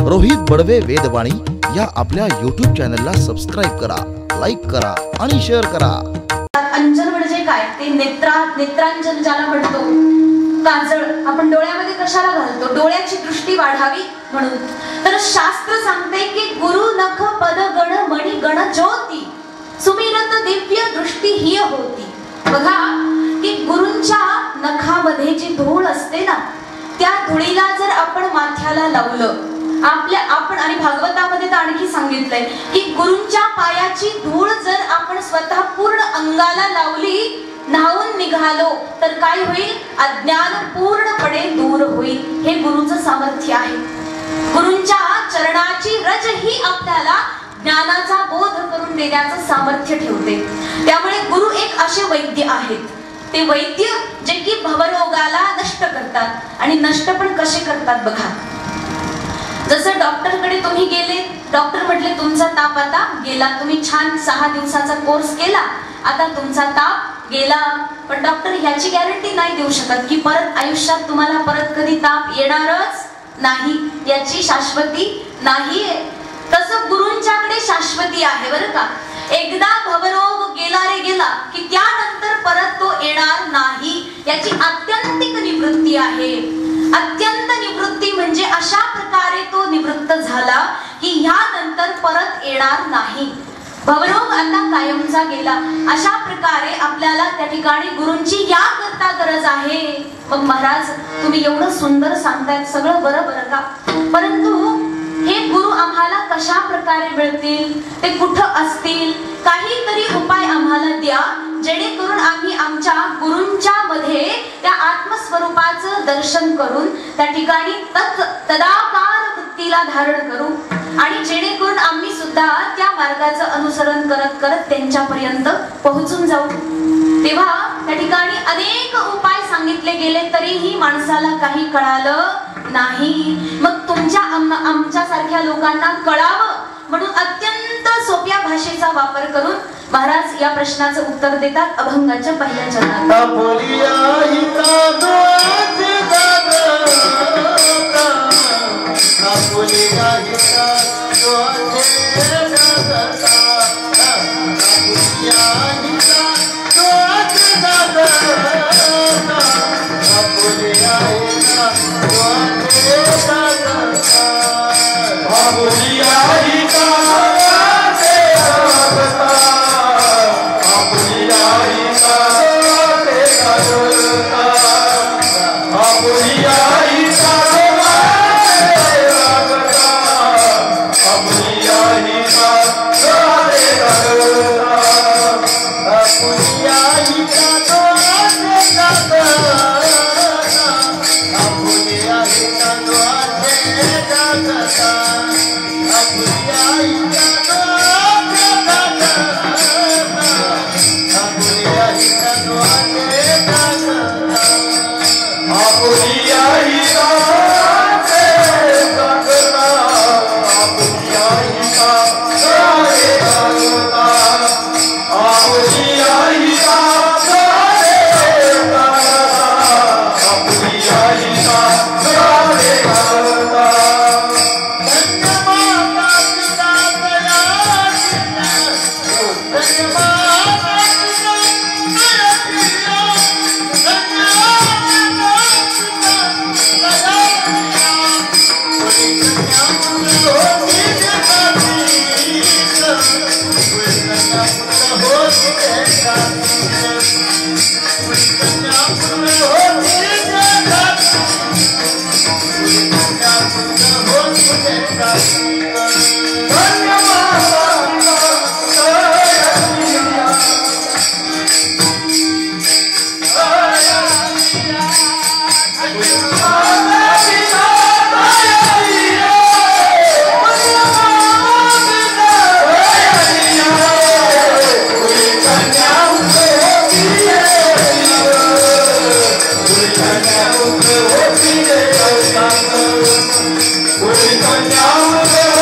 रोहित बडवे वेदवाणी या आपल्या YouTube चॅनलला सबस्क्राइब करा, लाईक करा आणि शेअर करा। अंजन म्हणजे काय? ते नेत्रांजन ज्याला म्हणतो। काजळ आपण डोळ्यामध्ये कशाला घालतो? डोळ्याची दृष्टी वाढावी म्हणून। तर शास्त्र सांगते की गुरु नख पद गण मणि गण ज्योती सुमिरत दिव्य दृष्टी ही होती। बघा की गुरूंच्या नखामध्ये जी धूळ असते ना, त्या धुळीला जर आपण माथ्याला लावलं, आपण आणि भागवतामध्ये तर आणखी सांगितलंय की गुरूंच्या पायाची धूळ जर आपण स्वतः पूर्ण अंगाला लावली, न्हावून निघालो तर काय होईल? अज्ञान पूर्णपणे दूर होईल। हे गुरूचं सामर्थ्य आहे। गुरूंच्या चरणाची रज ही आपल्याला ज्ञानाचा बोध करून देण्याचं सामर्थ्य ठेवते। त्यामुळे गुरु एक असे वैद्य आहेत, ते वैद्य जे की भवरोगाला नष्ट करतात। आणि नष्ट पण कसे करतात बघा। जसं डॉक्टरकडे तुम्ही गेले, डॉक्टर म्हटले तुमचा ताप आता गेला, तुम्ही छान 6 दिवसाचा कोर्स केला, आता तुमचा ताप गेला। पण डॉक्टर ह्याची गॅरंटी नाही देऊ शकत की परत आयुष्यात तुम्हाला परत कधी ताप येणारच नाही, याची शाश्वती नाहीये। तसं गुरूंच्याकडे शाश्वती आहे बरं का। एकदा भवरोग गेला रे गेला की त्यानंतर परत तो येणार नाही, याची आत्यंतिक निवृत्ती आहे। अत्यंत निवृत्ती म्हणजे अशा प्रकारे तो निवृत्त झाला की ह्यानंतर परत येणार नाही। भवरोग आता कायमचा गेला। अशा प्रकारे आपल्याला त्या ठिकाणी गुरूंची या करता गरज आहे। मग महाराज तुम्ही एवढं सुंदर सांगतायत, सगळं बरं का, परंतु हे गुरु आम्हाला कशा प्रकारे मिळतील, ते कुठं असतील, काहीतरी उपाय आम्हाला द्या, जेणेकरून आम्ही आमच्या गुरूंच्या मध्ये त्या आत्मस्वरूपाचं दर्शन करून त्या ठिकाणी तदाकार वृत्तीला धारण करू आणि जेणेकरून आम्ही सुद्धा त्या मार्गाचं अनुसरण करत करत त्यांच्यापर्यंत पोहोचून जाऊ। तेव्हा त्या ठिकाणी अनेक उपाय सांगितले गेले तरीही माणसाला काही कळालं नाही। मग तुमच्या आमच्या सारख्या लोकांना कळावं म्हणून अत्यंत सोप्या भाषेचा वापर करून महाराज या प्रश्नाचं उत्तर देतात अभंगाच्या पहिल्या चरणात। We're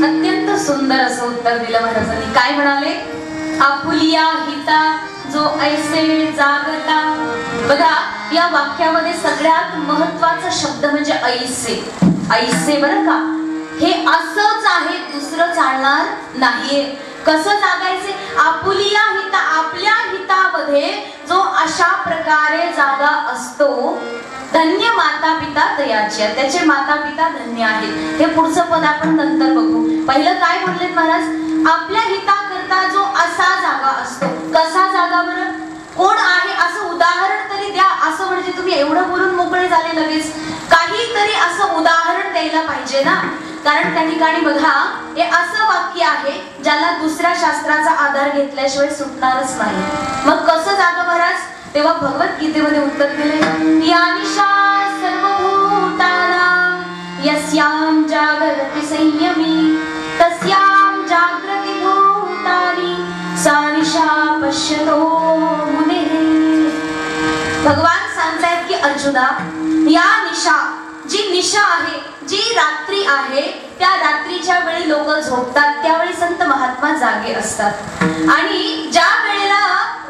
अत्यंत सुंदर असं उत्तर दिलं महाराजांनी. काय म्हणाले? आपुलिया हिता जो ऐसे जागता. बघा, या वाक्यामध्ये सगळ्यात महत्वाचा शब्द म्हणजे ऐसे. ऐसे बरं का, हे असंच आहे, दुसरं चालणार नाहीये. कसं जागायचे? आपुलिया हिता, आपल्या हितामध्ये जो अशा प्रकारे जागा असतो. धन्य माता पिता तयाच्या, त्याचे माता पिता धन्य आहेत. हे पुढचं पद आपण नंतर बघू. पहिलं काय म्हणलेत महाराज? आपल्या हिताकरता जो असा जागा असतो. कसा जागा बरं? कोण आहे असं उदाहरण तरी द्या. असं म्हणजे तुम्ही एवढं बोलून मोकळे झाले लगेच, काहीतरी असं उदाहरण द्यायला पाहिजे ना. कारण त्या ठिकाणी बघा, हे असं वाक्य आहे ज्याला दुसऱ्या शास्त्राचा आधार घेतल्याशिवाय सुटणारच नाही. मग कसं जागा महाराज? तेव्हा भगवद्गीतेमध्ये उत्तर दिले, या निशा सर्वभूतानां यस्यां जागरति संयमी तस्यां जागृति भूतानि सा निशा पश्यतो मुनेः. भगवान सांगतायत की अर्जुना, या निशा, जी निशा आहे, जी रात्री आहे, त्या रात्रीच्या वेळी लोक झोपतात, त्यावेळी संत महात्मा जागे असतात. आणि ज्या वेळेला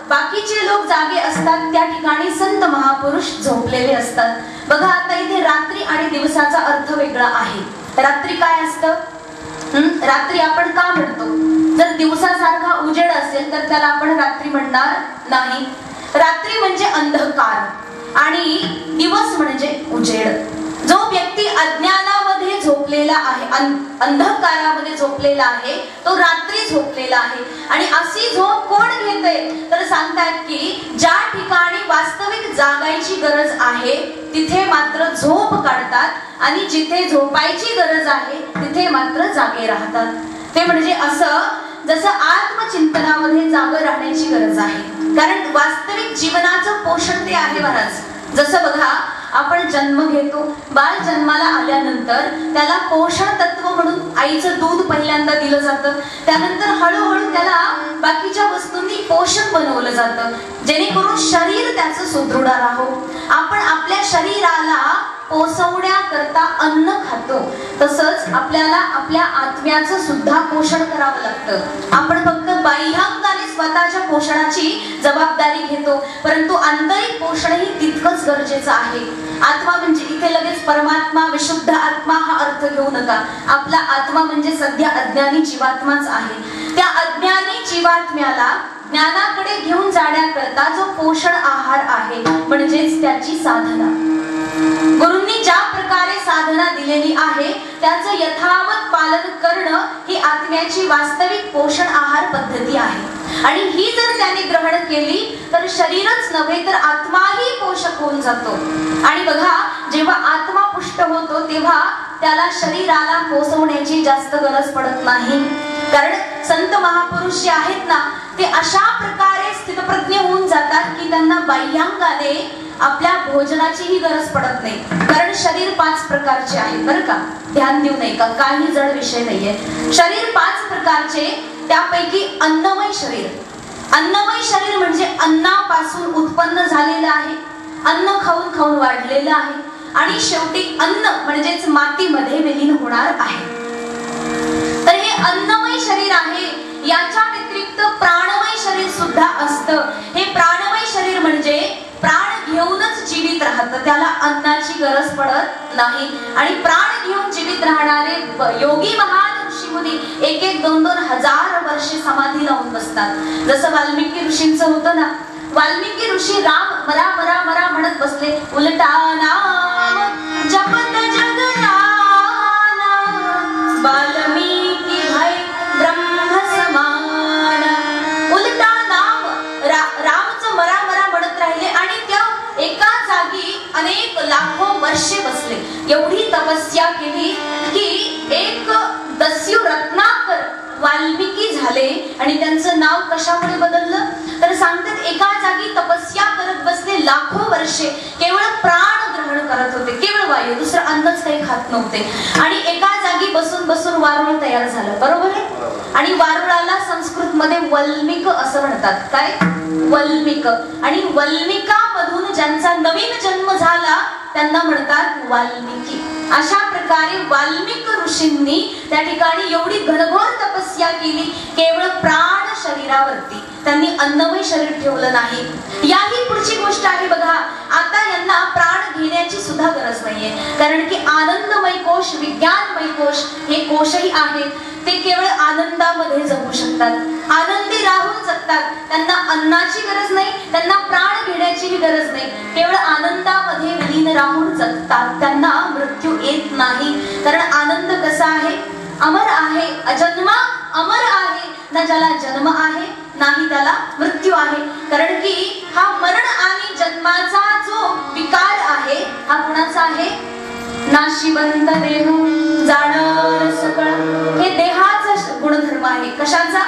बाकीचे लोक जागे असतात त्या ठिकाणी संत महापुरुष झोपलेले असतात. बघा, आता इथे रात्री आणि दिवसाचा अर्थ वेगळा आहे. रात्री काय असतं? रात्री आपण का म्हणतो? जर दिवसासारखा उजेड असेल तर त्याला आपण रात्री म्हणणार नाही. रात्री म्हणजे अंधकार आणि दिवस म्हणजे उजेड. जो व्यक्ती अज्ञानामध्ये झोपलेला आहे, अंधकारामध्ये झोपलेला आहे, तो रात्री झोपलेला आहे. आणि अशी झोप कोण घेते? तर सांगतात की ज्या ठिकाणी वास्तविक जागायची गरज आहे तिथे मात्र झोप काढतात आणि जिथे झोपायची गरज आहे तिथे मात्र जागे राहतात. ते म्हणजे असं जसं आत्मचिंतनामध्ये जागे राहण्याची गरज आहे. कारण वास्तविक जीवनाचं पोषण ते आहे महाराज. जसं बघा, आपण जन्म घेतो, बाळ जन्माला आल्यानंतर त्याला पोषण तत्व म्हणून आईचं दूध पहिल्यांदा दिलं जातं. त्यानंतर हळूहळू त्याला बाकीच्या वस्तूंनी पोषण बनवलं जातं, जेणेकरून शरीर त्याचं सुदृढ राहो. आपण आपल्या शरीराला पोसवण्याकरता अन्न खातो, तसंच आपल्याला आपल्या आत्म्याचं सुद्धा पोषण करावं लागतं. आपण फक्त बाह्यांगाने स्वतःच्या पोषणाची जबाबदारी घेतो, परंतु आंतरिक पोषणही तितकंच गरजेचं आहे. आत्मा म्हणजे इथे लगेच परमात्मा, विशुद्ध आत्मा हा अर्थ घेऊ नका. आपला आत्मा म्हणजे सध्या अज्ञानी जीवात्माच आहे. त्या अज्ञानी जीवात्म्याला ज्ञानाकडे घेऊन जाण्याकरता जो पोषण आहार आहे म्हणजेच त्याची साधना, गुरूंनी ज्या प्रकारे साधना दिलेली आहे त्याचं यथावत पालन करणं ही आत्म्याची वास्तविक पोषण आहार पद्धती आहे. आणि ही जर त्याने ग्रहण केली तर शरीरच नव्हे तर आत्माही पोषक होऊन जातो. आणि बघा, जेव्हा आत्मा पुष्ट होतो तेव्हा त्याला शरीराला पोसवण्याची जास्त गरज पडत नाही. कारण संत महापुरुष जे आहेत ना, ते अशा प्रकारे स्थितप्रज्ञ होऊन जातात की त्यांना बाह्यांगाने आपल्या भोजनाचीही गरज पडत नाही. कारण शरीर 5 प्रकारचे आहे बरं का, ध्यान देऊ नये का, काही जड विषय नाहीये. शरीर 5 प्रकारचे, त्यापैकी अन्नमय शरीर. अन्नमय शरीर म्हणजे अन्नापासून उत्पन्न झालेलं आहे, अन्न खाऊन खाऊन वाढलेलं आहे आणि शेवटी अन्न म्हणजेच मातीमध्ये विलीन होणार आहे. तर हे अन्नमय शरीर आहे. याच्या व्यतिरिक्त प्राणमय शरीर सुद्धा असतं. हे प्राणमय शरीर म्हणजे प्राण घेऊनच जीवित राहतं, त्याला अन्नाची गरज पडत नाही. आणि प्राण घेऊन जीवित राहणारे योगी महान ऋषीमुनी 1-2 हजार वर्षे समाधी लावून बसतात. जसं वाल्मिकी ऋषींचं होतं ना, वाल्मिकी ऋषी राम मरा मरा मरा म्हणत बसले, उलटा नाम जपत जगनाना वाल्मिकी भय ब्रह्म समान. उलटा नाम रामचं मरा मरा म्हणत राहिले आणि त्या एका जागी अनेक लाखो वर्षे बसले. एवढी तपस्या केली की एक दस्यू रत्नाकर वाल्मिकी झाले. आणि त्यांचं नाव कशामुळे बदललं तर सांगतात, एका जागी तपस्या करत बसले लाखो वर्षे, केवळ प्राण ग्रहण करत होते, केवळ वायू, दुसरं अन्नच काही खात नव्हते. आणि एका जागी जागी बसून बसून वारुळ तयार झालं, बरोबर आहे? आणि वारुळाला संस्कृत मध्ये वल्मिक असं म्हणतात. काय? वल्मिक. आणि वल्मिकामधून ज्यांचा नवीन जन्म झाला त्यांना म्हणतात वाल्मिकी. अशा प्रकारे वाल्मिक ऋषींनी त्या ठिकाणी एवढी घनघोर तपस्या केली, केवळ प्राण शरीरावरती. त्यांनी अन्नमय शरीर ठेवलं नाही. याही पुढची गोष्ट आहे बघा. आता यांना प्राण घेण्याची सुद्धा गरज नाहीये, कारण की आनंदमय कोश, विज्ञानमय कोश हे कोशही आहेत. ते केवळ आनंदामध्ये जगू शकतात, आनंदी राहून जगतात. त्यांना अन्नाची गरज नाही, त्यांना प्राण घेण्याचीही गरज नाही. केवळ आनंदामध्ये विलीन राहून जगतात. त्यांना मृत्यू येत नाही, कारण आनंद कसा आहे? अमर आहे, अजन्मा अमर आहे. ना ज्याला जन्म आहे नाही त्याला मृत्यू आहे. कारण की हा मरण आणि जन्माचा जो विकार आहे हा कुणाचा आहे? नाशिवंत देह जाणार सकळ. हे देहाचा गुणधर्म आहे. कशाचा?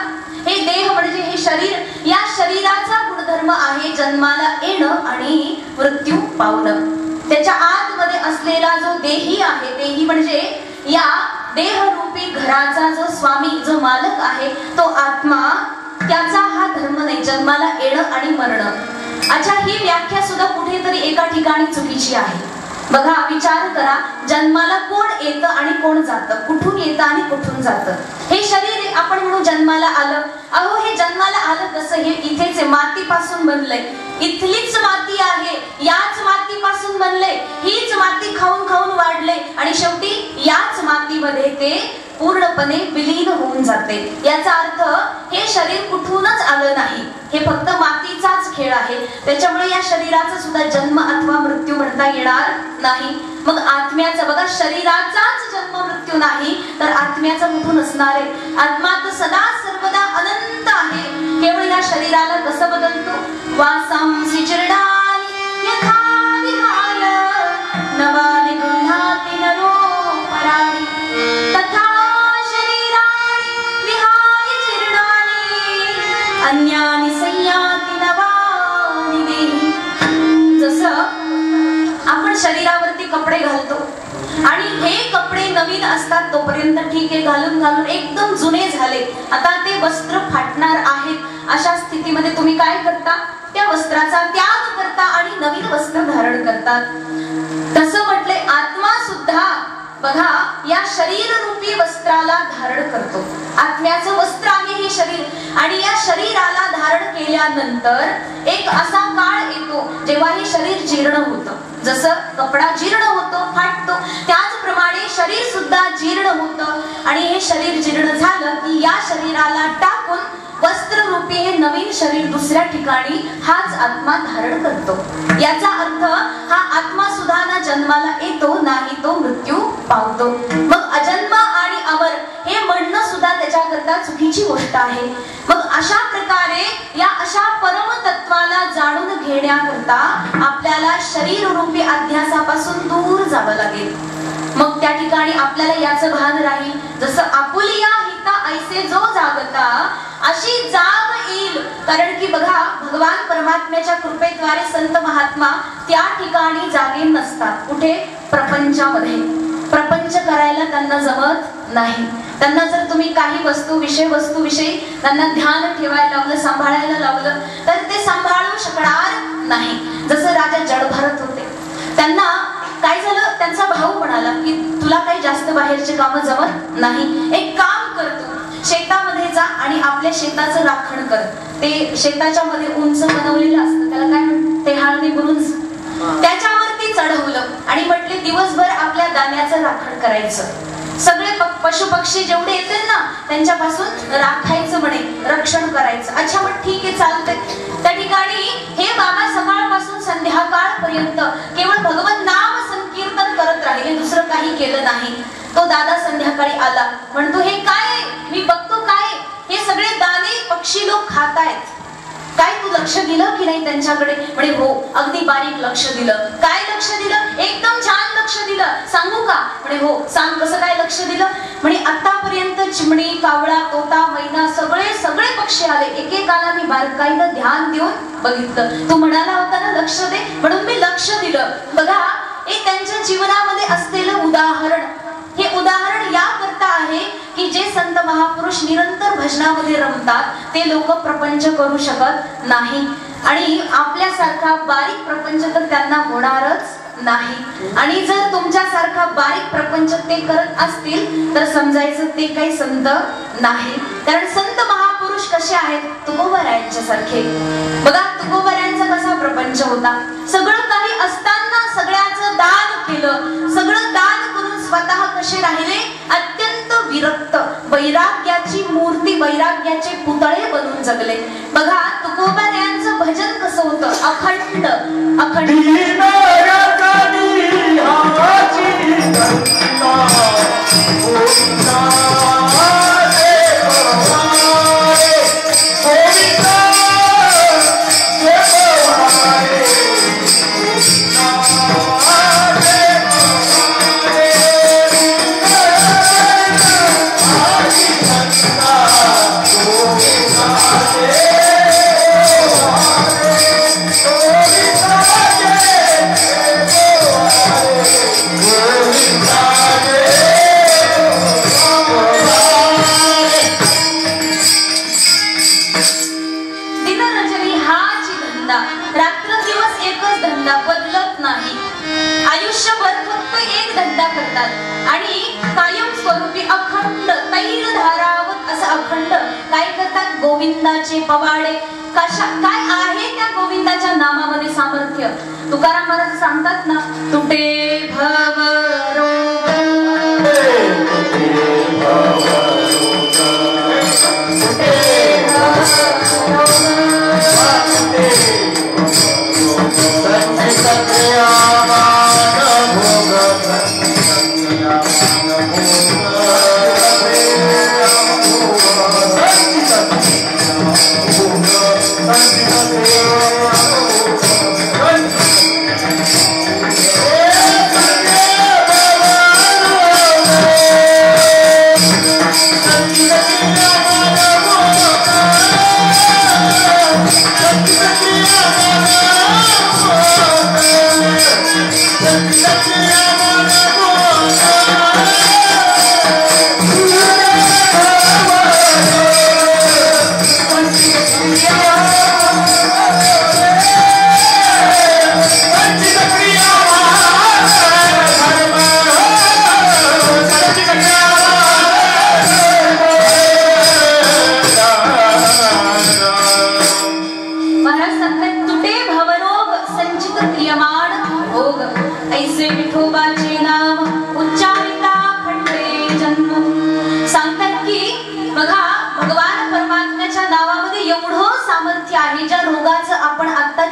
हे देह म्हणजे हे शरीर, या शरीराचा गुणधर्म आहे जन्माला येणं आणि मृत्यू पावणं. त्याच्या आतमध्ये असलेला जो देही आहे, देही म्हणजे या देहरूपी घराचा जो स्वामी, जो मालक आहे तो आत्मा, त्याचा हा धर्म नाही जन्माला येणं आणि मरणं. अच्छा, ही व्याख्या सुद्धा कुठेतरी एका ठिकाणी चुकीची आहे. बघा, विचार करा, जन्माला कोण येतं आणि कोण जातं? कुठून येतं आणि कुठून जातं? हे शरीर आपण म्हणू जन्माला आलं. अहो, हे जन्माला आलं कसं? हे इथेच आहे, मातीपासून बनलंय. इथलीच माती आहे, याच मातीपासून बनलंय. हीच माती खाऊन खाऊन वाढले आणि शेवटी याच मातीमध्ये ते पूर्णपणे विलीन होऊन जाते. याचा अर्थ हे शरीर कुठूनच आलं नाही, हे फक्त मातीचाच खेळ आहे. त्याच्यामुळे या शरीराचा सुद्धा जन्म अथवा मृत्यू म्हणता येणार नाही. मग आत्म्याचा बघा, शरीराचाच जन्म मृत्यू नाही तर आत्म्याचा कुठून असणार आहे? आत्मा तर सदा सर्वदा अनंत आहे. केवळ या शरीराला कसं बदलतो? वासांसी चिरडानी यथा विहाय नवानि गृह्णाति नरो पराणि तथा शरीराणि विहाय चिरडानि अन्यानि संयाति नवानि देहि. जसं आपण शरीरावरती कपडे घालतो आणि हे कपडे नवीन असतात तोपर्यंत ठीक आहे, घालून घालून एकदम जुने झाले, आता ते वस्त्र फाटणार आहेत. अशा स्थितीमध्ये तुम्ही काय करता? त्या वस्त्राचा त्याग करता आणि नवीन वस्त्र धारण करतात. तसं म्हटले आत्मा सुद्धा बघा या शरीर रूपी वस्त्राला धारण करतो. आत्म्याचं वस्त्र आहे हे शरीर, आणि या शरीराला धारण केल्यानंतर एक असा काळ येतो जेव्हा हे शरीर जीर्ण होतं. जसं कपडा जीर्ण होतो, फाटतो, त्याचप्रमाणे शरीर सुद्धा जीर्ण होतं. आणि हे शरीर जीर्ण झालं की या शरीराला टाकून वस्त्र रूपी हे नवीन शरीर दुसऱ्या ठिकाणी हाच आत्मा धारण करतो. याचा अर्थ हा आत्मा सुद्धा ना जन्माला येतो नाही तो मृत्यू पावतो. मग अजन्म आणि अमर हे म्हणणं सुद्धा त्याच्याकरता चुकीची गोष्ट आहे. मग अशा प्रकारे या अशा परमतत्वाला जाणून घेण्याकरता आपल्याला शरीर रूपी अध्यासापासून दूर जावं लागेल. मग त्या ठिकाणी आपल्याला याचं भान राहील, जसं आपुलिया हिता ऐसे जो जागता अशी जाग येईल. कारण की बघा, भगवान परमात्म्याच्या कृपेद्वारे संत महात्मा त्या ठिकाणी जागे नसतात. कुठे? प्रपंचामध्ये. प्रपंच करायला त्यांना जमत नाही. त्यांना जर तुम्ही काही वस्तूविषयी त्यांना ध्यान ठेवायला लावलं, सांभाळायला लावलं तर ते सांभाळू शकणार नाही. जसं राजा जडभरत होते, त्यांना काय झालं, त्यांचा भाऊ म्हणाला की तुला काही जास्त बाहेरचे काम जमत नाही, एक काम कर, तू शेतामध्ये जा आणि आपल्या शेताचं राखण कर. ते शेताच्या मध्ये उंच बनवलेलं असतं, त्याला काय म्हणतात, ते हळदी बुरुंज, त्याच्यावरती चढवलं आणि म्हटले दिवसभर आपल्या दाण्याचं राखण करायचं. सगळे पशु पक्षी जेवढे येतील ना त्यांच्यापासून राखायचं, म्हणे रक्षण करायचं. अच्छा, मग ठीक आहे, चालतंय. त्या ठिकाणी हे बाबा सकाळपासून संध्याकाळपर्यंत केवळ भगवत नाम संकीर्तन करत राहिले, दुसरं काही केलं नाही. तो दादा संध्याकाळी आला, म्हणतो हे काय, मी बघतो काय हे सगळे दाणे पक्षी लोक खातायत, काय तू लक्ष दिलं की नाही त्यांच्याकडे? म्हणे हो, अगदी बारीक लक्ष दिलं. काय लक्ष दिलं? एकदम छान लक्ष दिलं. सांगू का? म्हणे हो, सांग, कसं काय लक्ष दिलं? म्हणे आतापर्यंत चिमणी, कावळा, तोता, मैना सगळे पक्षी आले, एकेकाला मी बारकाईनं ध्यान देऊन बघितलं. तू म्हणाला होता ना लक्ष दे, म्हणून मी लक्ष दिलं. बघा, हे त्यांच्या जीवनामध्ये असलेलं उदाहरण, हे उदाहरण या महापुरुष निरंतर भजनामध्ये रमतात ते लोक प्रपंच करू शकत नाही. आणि आपल्यासारखा बारीक प्रपंच तर त्यांना होणारच नाही. आणि जर तुमच्यासारखा बारीक प्रपंच ते करत असतील तर समजायचं ते काही संत नाही. कारण संत महापुरुष कसे आहेत? तुकोबरायांच्या सारखे. बघा तुकोबरायांचा कसा प्रपंच होता. सगळं काही असताना सगळ्याचं दान केलं. सगळं दान करून स्वतः कसे राहिले? अत्यंत विरक्त, वैराग्याची मूर्ती, वैराग्याचे पुतळे बनून जगले. बघा तुकोबरायांचं भजन कसं होतं? अखंड अखंड आणि कायम स्वरूपी अखंड तैल धारावत असं अखंड काय करतात? गोविंदाचे पवाडे. काय आहे त्या गोविंदाच्या नामामध्ये सामर्थ्य? तुकाराम महाराज सांगतात ना, तुटे भव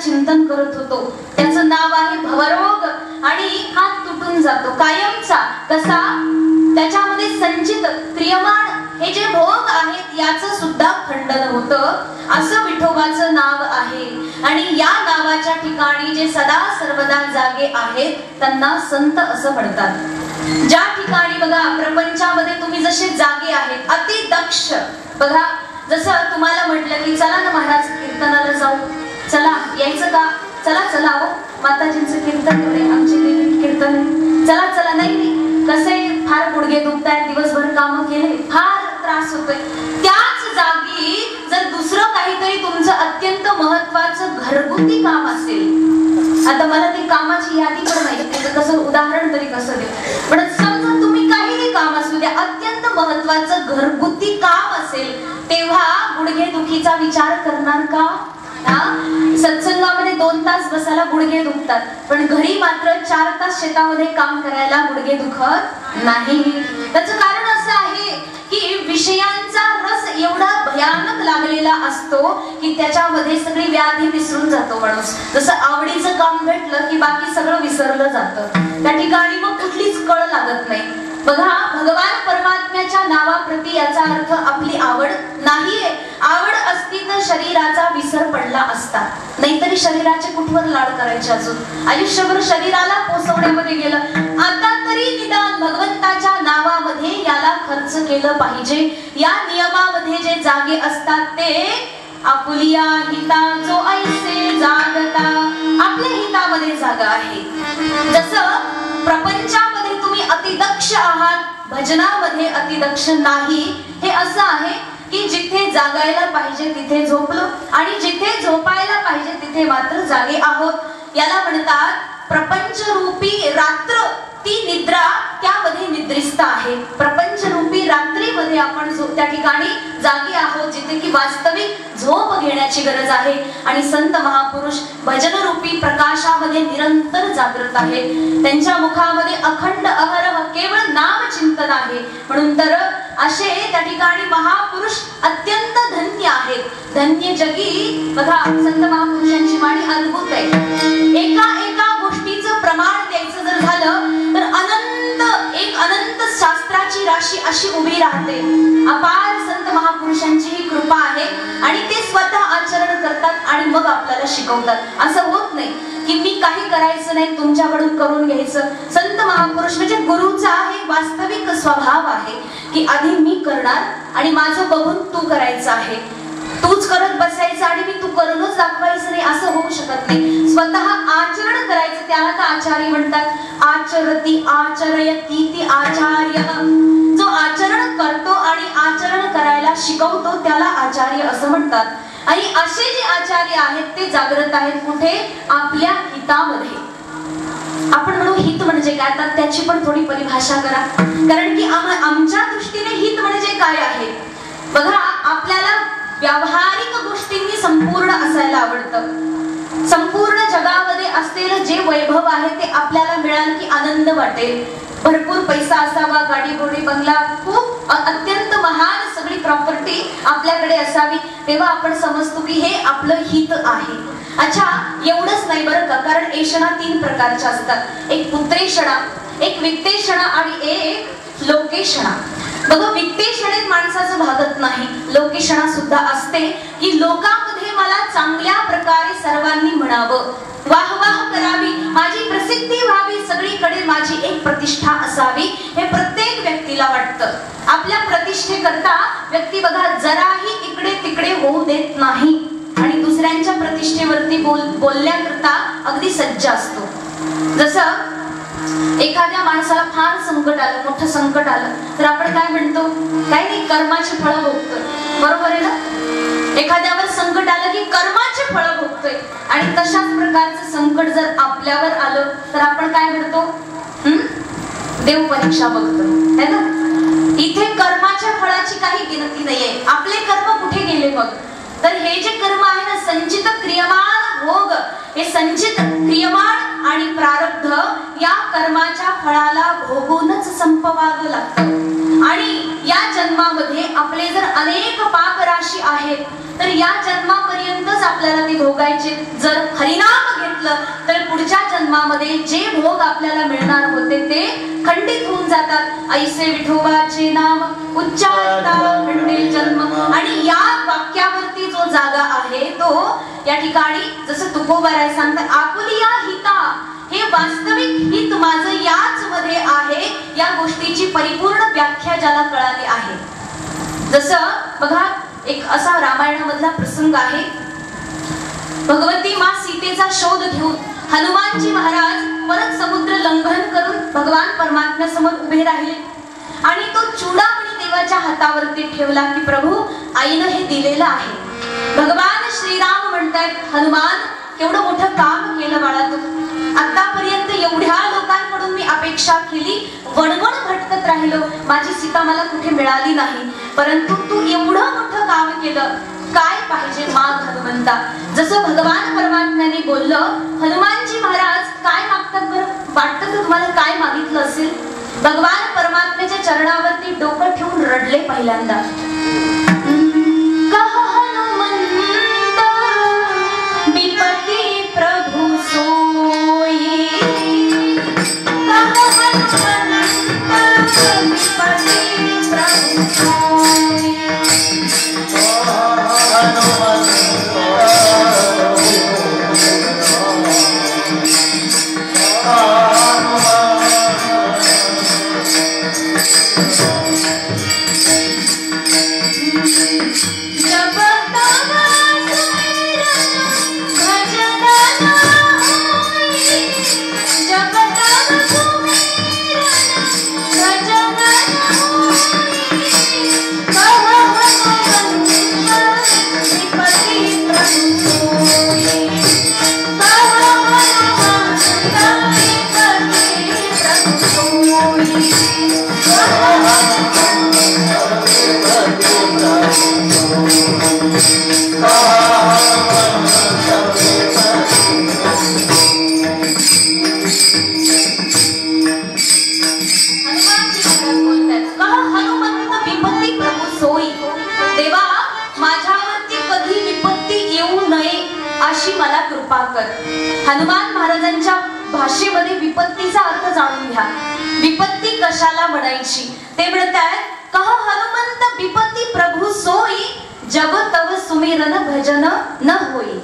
चिंतन करत होतो. त्याचं नाव आहे भवरोग. आणि हा तुटून जातो कायमचा. कसा? त्याच्यामध्ये संचित क्रियमाण हे जे भोग आहेत याचं सुद्धा खंडन होतं. असं विठोबाचं नाव आहे. आणि या नावाच्या ठिकाणी जे सदा सर्वदा जागे आहेत त्यांना संत असं म्हणतात. ज्या ठिकाणी बघा प्रपंचामध्ये तुम्ही जसे जागे आहेत, अति दक्ष. बघा जसं तुम्हाला म्हटलं की चला ना महाराज कीर्तनाला जाऊ, चला यायचं का? चला चला हो माताजींचं कीर्तन आहे, आमचे कीर्तन आहे, चला चला. नाही कसे फार गुडघे दुखतायत, दिवसभर काम केले, फार त्रास होतोय. त्याच जागी जर दुसरं काहीतरी तुमचं अत्यंत महत्वाचं घरगुती काम असेल, आता मला ती कामाची यादी पण माहिती, कसं उदाहरण तरी कसं देऊ, पण समजा तुम्ही काहीही काम असू द्या, अत्यंत महत्वाचं घरगुती काम असेल, तेव्हा गुडघे दुखीचा विचार करणार का? सत्संगामध्ये 2 तास बसायला गुडघे दुखतात, पण घरी मात्र 4 तास शेतामध्ये काम करायला गुडघे दुखत नाही. त्याचं कारण असं आहे की विषयांचा रस एवढा भयानक लागलेला असतो की त्याच्यामध्ये सगळी व्याधी विसरून जातो माणूस. जसं आवडीचं काम भेटलं की बाकी सगळं विसरलं जातं, त्या ठिकाणी मग कुठलीच कळ लागत नाही. बघा भगवान परमात्म्याच्या नावाप्रती याचा अर्थ आपली आवड नाहीये. आवड असती तर शरीराचा विसर पडला असता, नाहीतरी शरीराचे कुठवर लाड करायचे, अजून आयुष्यभर शरीराला पोसवण्यामध्ये गेलं. आता तरी निदान भगवंताच्या नावामध्ये याला खर्च केलं पाहिजे. या नियमामध्ये जे जागे असतात ते आपुलिया हिता जो ऐसे जागता, आपल्या हितामध्ये जागा आहे. जसं प्रपंचामध्ये तुम्ही अति अतिदक्ष आहात, भजनामध्ये अतिदक्ष नाही. हे असं आहे की जिथे जागायला पाहिजे तिथे झोपलो आणि जिथे झोपायला पाहिजे तिथे मात्र जागे आहोत. याला म्हणतात प्रपंच रूपी रात्र. ती निद्रा त्यामध्ये निद्रिस्त आहे. प्रपंच रूपी रात्रीमध्ये आपण त्या ठिकाणी जागी आहोत जिथे की वास्तविक झोप घेण्याची गरज आहे. आणि संत महापुरुष भजन रूपी प्रकाशामध्ये निरंतर जागृत आहे. त्यांच्या मुखामध्ये अखंड अहरह केवळ नाम चिंतन आहे. म्हणून तर असे त्या ठिकाणी महापुरुष अत्यंत धन्य आहेत. धन्य जगी बघा संत महापुरुषांची वाणी अद्भुत आहे. एका एका गोष्टीचं प्रमाण द्यायचं जर झालं तर अनंत शास्त्राची राशी अशी उभी राहते. अपार संत महापुरुषांची ही कृपा आहे आणि ते स्वतः आचरण करतात आणि मग आपल्याला शिकवतात. असं होत नाही की मी काही करायचं नाही तुमच्याकडून करून घ्यायचं. संत महापुरुष म्हणजे गुरुचा हे वास्तविक स्वभाव आहे की आधी मी करणार आणि माझं बघून तू करायचं आहे. तूच करत बसायचं आणि मी तू करूनच दाखवायचं नाही असं होऊ शकत नाही. स्वतः आचरण करायचं. त्याला तर आचार्य म्हणतात. आचरती आचरयती ती आचार्य. जो आचरण करतो आणि आचरण करायला शिकवतो त्याला आचार्य असं म्हणतात. आणि असे जे आचार्य आहेत ते जागृत आहेत कुठे? आपल्या हितामध्ये. आपण म्हणू हित म्हणजे काय? आता त्याची पण थोडी परिभाषा करा. कारण की आमच्या दृष्टीने हित म्हणजे काय आहे बघा. आपल्याला व्यावहारिक गोष्टींनी संपूर्ण असायला आवडतं. संपूर्ण जगामध्ये असलेलं जे वैभव आहे ते आपल्याला मिळालं की आनंद वाटेल. भरपूर पैसा असावा, गाडी घोडी बंगला, खूप अत्यंत महान सगळी प्रॉपर्टी आपल्याकडे असावी, तेव्हा आपण समजतो की हे आपलं हित आहे. अच्छा, एवढंच नाही बरं का. कारण ऐशणा 3 प्रकारच्या असतात. एक पुत्रेषणा, एक वित्तेषणा आणि एक लोकेषणा. बघा वित्तेषणेत माणसाचं भागत नाही. लोकेषणा सुद्धा असते की लोकांमध्ये मला चांगल्या प्रकारे सर्वांनी म्हणावं, वाह वाह करावी, माझी प्रसिद्धी व्हावी, सगळीकडे माझी एक प्रतिष्ठा असावी. हे प्रत्येक व्यक्तीला वाटतं. आपल्या प्रतिष्ठेकरता व्यक्ती बघा जराही इकडे तिकडे होऊ देत नाही आणि दुसऱ्यांच्या प्रतिष्ठेवरती बोलण्याकरता अगदी सज्ज असतो. जसं एखाद्या माणसाला फार संकट आलं, मोठं संकट आलं तर आपण काय म्हणतो? काय नाही, कर्माची फळं भोगतोय. बरोबर आहे ना? एखाद्यावर संकट आलं की कर्माची फळं भोगतोय. आणि तशाच प्रकारचं संकट जर आपल्यावर आलं तर आपण काय म्हणतो? देव परीक्षा बघतो है ना. इथे कर्माच्या फळाची काही गिनती नाहीये. आपले कर्म कुठे गेले मग? तर हे जे कर्म आहे ना, संचित क्रियमाण भोग, हे संचित क्रियमाण आणि प्रारब्ध या कर्माच्या फळाला भोगूनच संपवावं लागतं. आणि या जन्मामध्ये आपले जर अनेक पाप राशी आहेत तर या जन्मापर्यंतच आपल्याला ते भोगायचे. जर हरिनाम घेतलं तर पुढच्या जन्मामध्ये जे भोग आपल्याला मिळणार होते ते खंडित होऊन जातात. ऐसे विठोबाचे नाम उच्चारता खंडित जन्म. आणि या वाक्यावरती जो जागा आहे तो या ठिकाणी जसं तुकोबाराय सांगतात, आपुलिया हिता, हे वास्तविक हित माझं याच मध्ये आहे. या गोष्टीची परिपूर्ण व्याख्या ज्याला कळाली आहे. जसं बघा एक असा रामायणामधला प्रसंग आहे. भगवती माँ सीतेचा शोध घेऊन हनुमानजी महाराज परत समुद्र लंघन करून भगवान परमात्म्यासमोर उभे राहिले आणि तो चूडामणी देवाच्या हातावरती ठेवला की प्रभू आईनं हे दिलेलं आहे. भगवान श्रीराम म्हणतायत, हनुमान केवढं मोठं काम केलं बाळा तू. आतापर्यंत एवढ्या लोकांकडून मी अपेक्षा केली, वणवण भटकत राहिलो, माझी सीता मला कुठे मिळाली नाही, परंतु तू एवढं मोठं काम केलं, काय पाहिजे माग हनुमंता. जसं भगवान परमात्म्याने बोललं, हनुमानजी महाराज काय मागतात बरं? वाटतं तर तुम्हाला काय मागितलं असेल? भगवान परमात्म्याच्या चरणावरती डोकं ठेवून रडले पहिल्यांदा. प्रभु सोई महाराजांच्या भाषेमध्ये विपत्तीचा अर्थ जाणून घ्या. विपत्ती कशाला म्हणायची ते म्हणतात, कह हनुमंत विपत्ती प्रभू सोई, जब तव सुमिरन भजन न होई.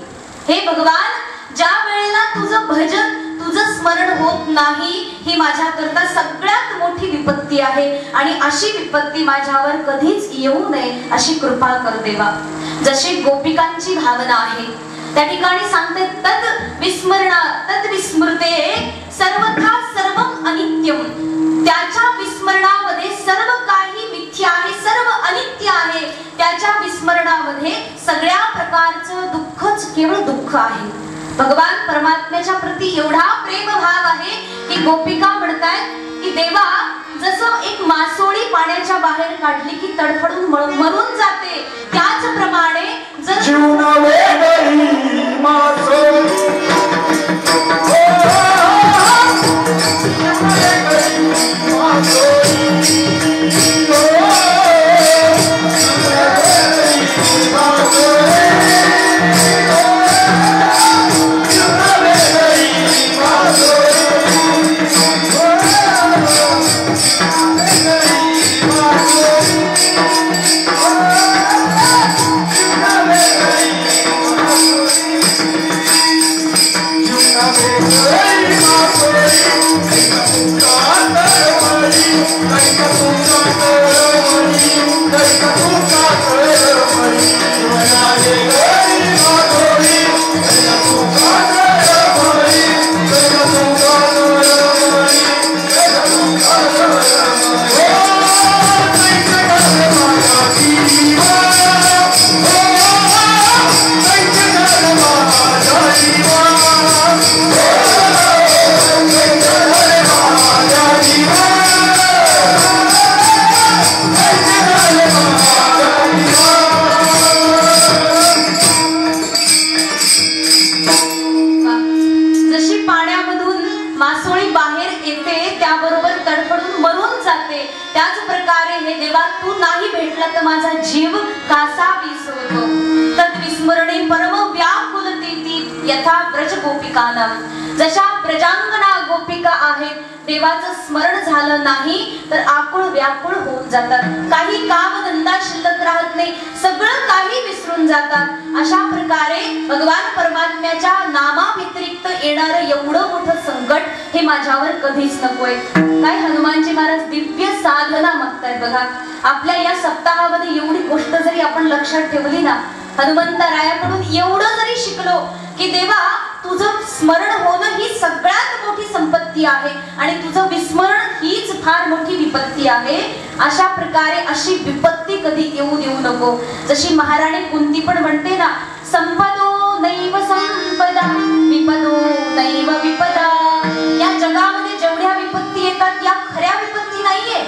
हे भगवान, ज्या वेळेला तुझं भजन तुझं स्मरण होत नाही, ही माझ्याकरता सगळ्यात मोठी विपत्ती आहे आणि अशी विपत्ती माझ्यावर कधीच येऊ नये अशी कृपा कर देवा. जशी गोपिकांची भावना आहे त्या ठिकाणी सांगते, तद विस्मरणा तद विस्मृते सर्वथा सर्वम अनित्यम. त्याच्या विस्मरणामध्ये सर्व काही मिथ्या आहे, सर्व अनित्य आहे. त्याच्या विस्मरणामध्ये सगळ्या प्रकारचं दुःखच केवळ दुःख आहे. भगवान परमात्म्याच्या प्रती एवढा प्रेम भाव आहे की गोपिका म्हणतात की देवा, जसं एक मासोळी पाण्याच्या बाहेर काढली की तडफडून मरून जाते, त्याचप्रमाणे जर माझा जीव कासा विसरतो. तद विस्मरणे परम व्याकुल तेती यथा ब्रज गोपिकानां. जशा प्रजांगणा गोपिका आहेत, देवाचं स्मरण झालं नाही तर आकुळ व्याकुळ होऊन जातात. काही कामधंदा शिल्लक राहत नाही, सगळं काही विसरून जातात. अशा प्रकारे भगवान परमात्म्याच्या नामा व्यतिरिक्त येणारं एवढं मोठं संकट हे माझ्यावर कधीच नकोय. काय हनुमानजी महाराज दिव्य साधना मागतायत बघा. आपल्या या सप्ताहामध्ये एवढी गोष्ट जरी आपण लक्षात ठेवली ना, हनुमंतरायाकडून एवढं जरी शिकलो की देवा, तुझं स्मरण होणं ही सगळ्यात मोठी संपत्ती आहे आणि तुझं विस्मरण हीच फार मोठी विपत्ती आहे. अशा प्रकारे अशी विपत्ती कधी येऊ देऊ नको. जशी महाराणी कुंती पण म्हणते ना, संपदो नैव संपदा विपदो नैव विपदा. या जगामध्ये जेवढ्या विपत्ती येतात या खऱ्या विपत्ती नाहीये.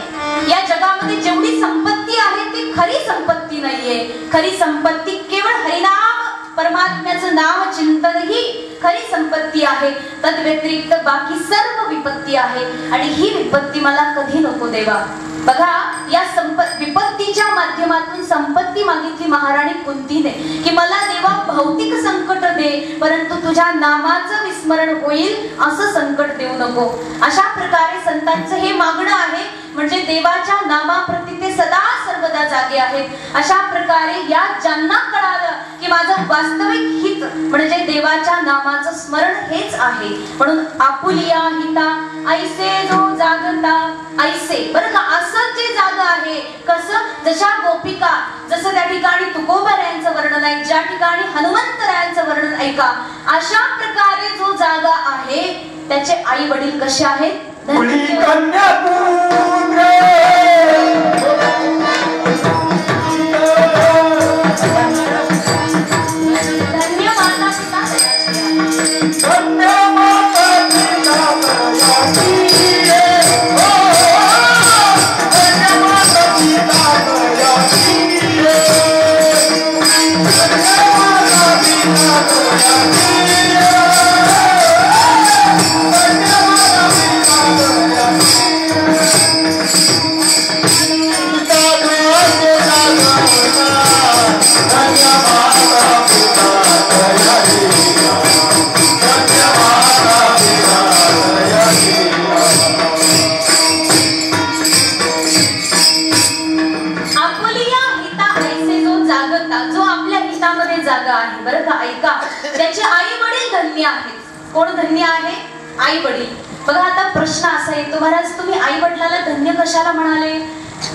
या जगामध्ये जेवढी संपत्ती आहे ती खरी संपत्ती नाहीये. खरी संपत्ती केवळ हरिनाम परमात्म्याचं नाम चिंतन ही खरी संपत्ती आहे. तद व्यतिरिक्त बाकी सर्व विपत्ती आहे आणि ही विपत्ती मला कधी नको देवा. बघा, या विपत्तीच्या माध्यमातून संपत्ती मागितली महाराणी कुंतीने की मला देवा भौतिक संकट दे, परंतु तुझ्या नामाचं विस्मरण होईल असं संकट देऊ नको. अशा प्रकारे संतांचं हे मागणं आहे. म्हणजे देवाच्या नामाप्रती ते सदा सर्वदा जागे आहेत. अशा प्रकारे या ज्यांना कळालं की माझं वास्तविक हित म्हणजे देवाच्या नामाचं स्मरण हेच आहे, म्हणून आपुलिया हिता ऐसे जो जागता ऐसे. बरं का, असं जे जाग आहे कसं, जशा गोपिका, जसं त्या ठिकाणी तुकोबारायांचं वर्णन आहे, ज्या ठिकाणी हनुमंतरायांचं वर्णन ऐका, अशा प्रकारे जो जागा आहे त्याचे आई वडील कसे आहेत. धन्यवाद आहेत. कोण धन्य आहे? आई वडील. बघा आता प्रश्न असा येतो, महाराज तुम्ही आई वडिलाला धन्य कशाला म्हणाले?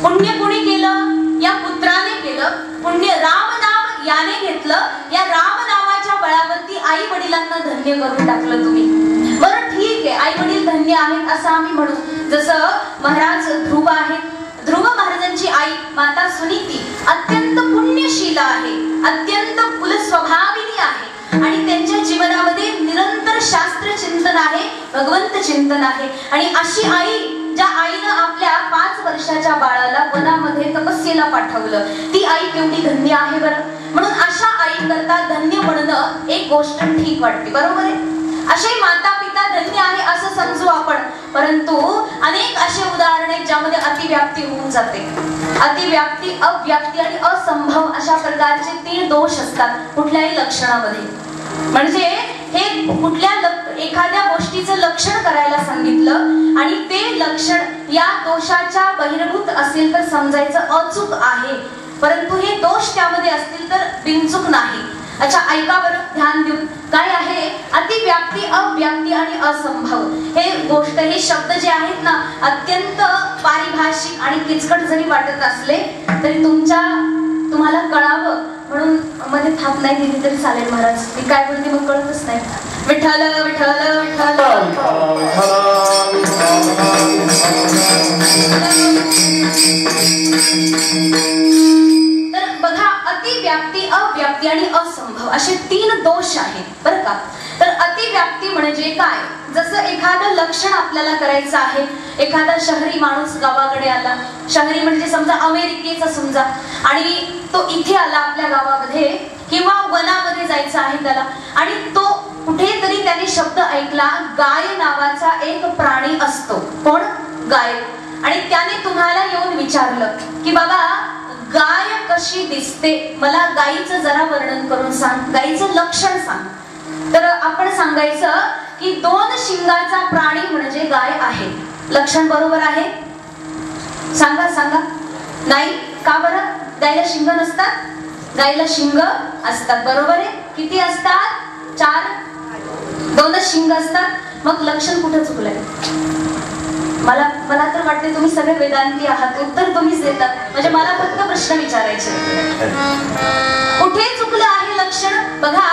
पुण्य कोणी केलं? या पुत्राने केलं. पुण्य राम नाम याने घेतलं. या राम नामाच्या बळावरती आई वडिलांना धन्य करून टाकलं तुम्ही. बरं ठीक आहे, आई वडील धन्य आहेत असं आम्ही म्हणू. जसं महाराज ध्रुव आहेत. ध्रुव महाराजांची आई माता सुनीती अत्यंत पुण्यशीला आहे, अत्यंत कुलस्वभाविनी आहे आणि त्यांच्या जीवनामध्ये निरंतर शास्त्र चिंतन आहे, भगवंत चिंतन आहे. आणि अशी आई, ज्या आईनं आपल्या 5 वर्षाच्या बाळाला वनामध्ये तपस्येला पाठवलं, ती आई केवढी धन्य आहे बरं. म्हणून अशा आई करता धन्य म्हणणं एक गोष्ट ठीक वाटते, बरोबर आहे. असे माता पिता धन्य आहे असं समजू आपण. परंतु अनेक असे उदाहरणे ज्यामध्ये अतिव्याप्ती होऊन जाते. अतिव्याप्ती, अव्याप्ती आणि असंभव अशा प्रकारचे 3 दोष असतात कुठल्याही लक्षणामध्ये. म्हणजे हे कुठल्या एखाद्या गोष्टीचं लक्षण करायला सांगितलं आणि ते लक्षण या दोषाच्या बहिर्भूत असेल तर समजायचं अचूक आहे, परंतु हे दोष त्यामध्ये असतील तर बिनचूक नाही. अच्छा ऐका बरं ध्यान देऊन. काय आहे? अतिव्याप्ती, अव्याप्ती आणि असंभव हे गोष्ट, हे शब्द जे आहेत ना अत्यंत पारिभाषिक आणि किचकट जरी वाटत असले तरी तुम्हाला कळावं म्हणून मध्ये थाप नाही दिली तरी चालेल. महाराज मी काय बोलते मग कळतच नाही. विठ्ठल विठ्ठल विठ्ठल. तर बघा अतिव्याप्ती, अव्याप्ती आणि असंभव असे 3 दोष आहेत बरं का. तर अतिव्याप्ती म्हणजे काय? जसं एखादं लक्षण आपल्याला करायचं आहे. एखादा शहरी माणूस गावाकडे आला, शहरी म्हणजे समजा अमेरिकेचा समजा, आणि तो इथे आला आपल्या गावामध्ये किंवा वनामध्ये जायचं आहे त्याला, आणि तो कुठेतरी त्याने शब्द ऐकला, गाय नावाचा एक प्राणी असतो. कोण? गाय. आणि त्याने तुम्हाला येऊन विचारलं की बाबा गाय कशी दिसते, मला गायीचं जरा वर्णन करून सांग, गायीचं लक्षण सांग. तर आपण सांगायचं की 2 शिंगाचा प्राणी म्हणजे गाय आहे. लक्षण बरोबर आहे? सांगा सांगा. नाही का बरं? गायला शिंग नसतात? गायला शिंग असतात, बरोबर आहे. किती असतात? 4. 2च शिंग असतात. मग लक्षण कुठं चुकलंय? मला तर वाटते तुम्ही सगळे वेदांती आहात, उत्तर तुम्हीच देतात, म्हणजे मला फक्त प्रश्न विचारायचे. कुठे चुकलं आहे लक्षण? बघा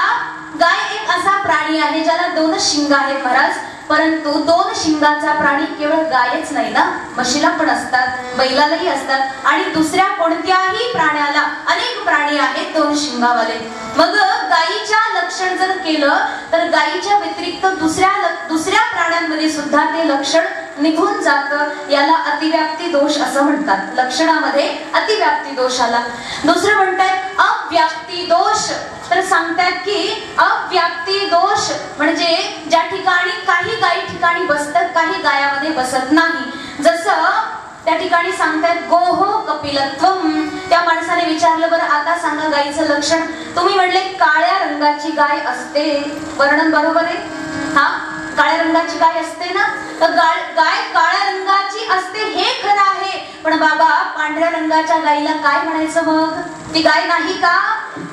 गाय एक असा प्राणी आहे ज्याला 2च शिंग आहेत महाराज. परंतु 2 शिंगाचा प्राणी केवळ गायच नाही ना, म्हशीला पण असतात, बैलालाही असतात, आणि दुसऱ्या कोणत्याही प्राण्याला अनेक प्राणी आहेत 2 शिंगावाले. मग गायीच्या लक्षण जर केलं तर गायीच्या व्यतिरिक्त दुसऱ्या प्राण्यांमध्ये सुद्धा ते लक्षण निघून जातं. याला अतिव्याप्ती दोष असं म्हणतात. लक्षणामध्ये अतिव्याप्ती दोष आला. दुसरं म्हणतात अव्याप्ती दोष. तर सांगतात की अव्याप्ती दोष म्हणजे ज्या ठिकाणी काही गायी ठिकाणी बसतात, काही गायामध्ये बसत नाही. जसं त्या ठिकाणी सांगतात गोहो कपिलत्वम. त्या माणसाने विचारलं बरं आता सांगा गायीचं लक्षण. तुम्ही म्हणले काळ्या रंगाची गाय असते. वर्णन बरोबर आहे? हा, काळ्या रंगाची गाय असते ना. तर गाय काळ्या रंगाची असते हे खरं आहे, पण बाबा पांढऱ्या रंगाच्या गायीला काय म्हणायचं मग? ती गाय नाही का?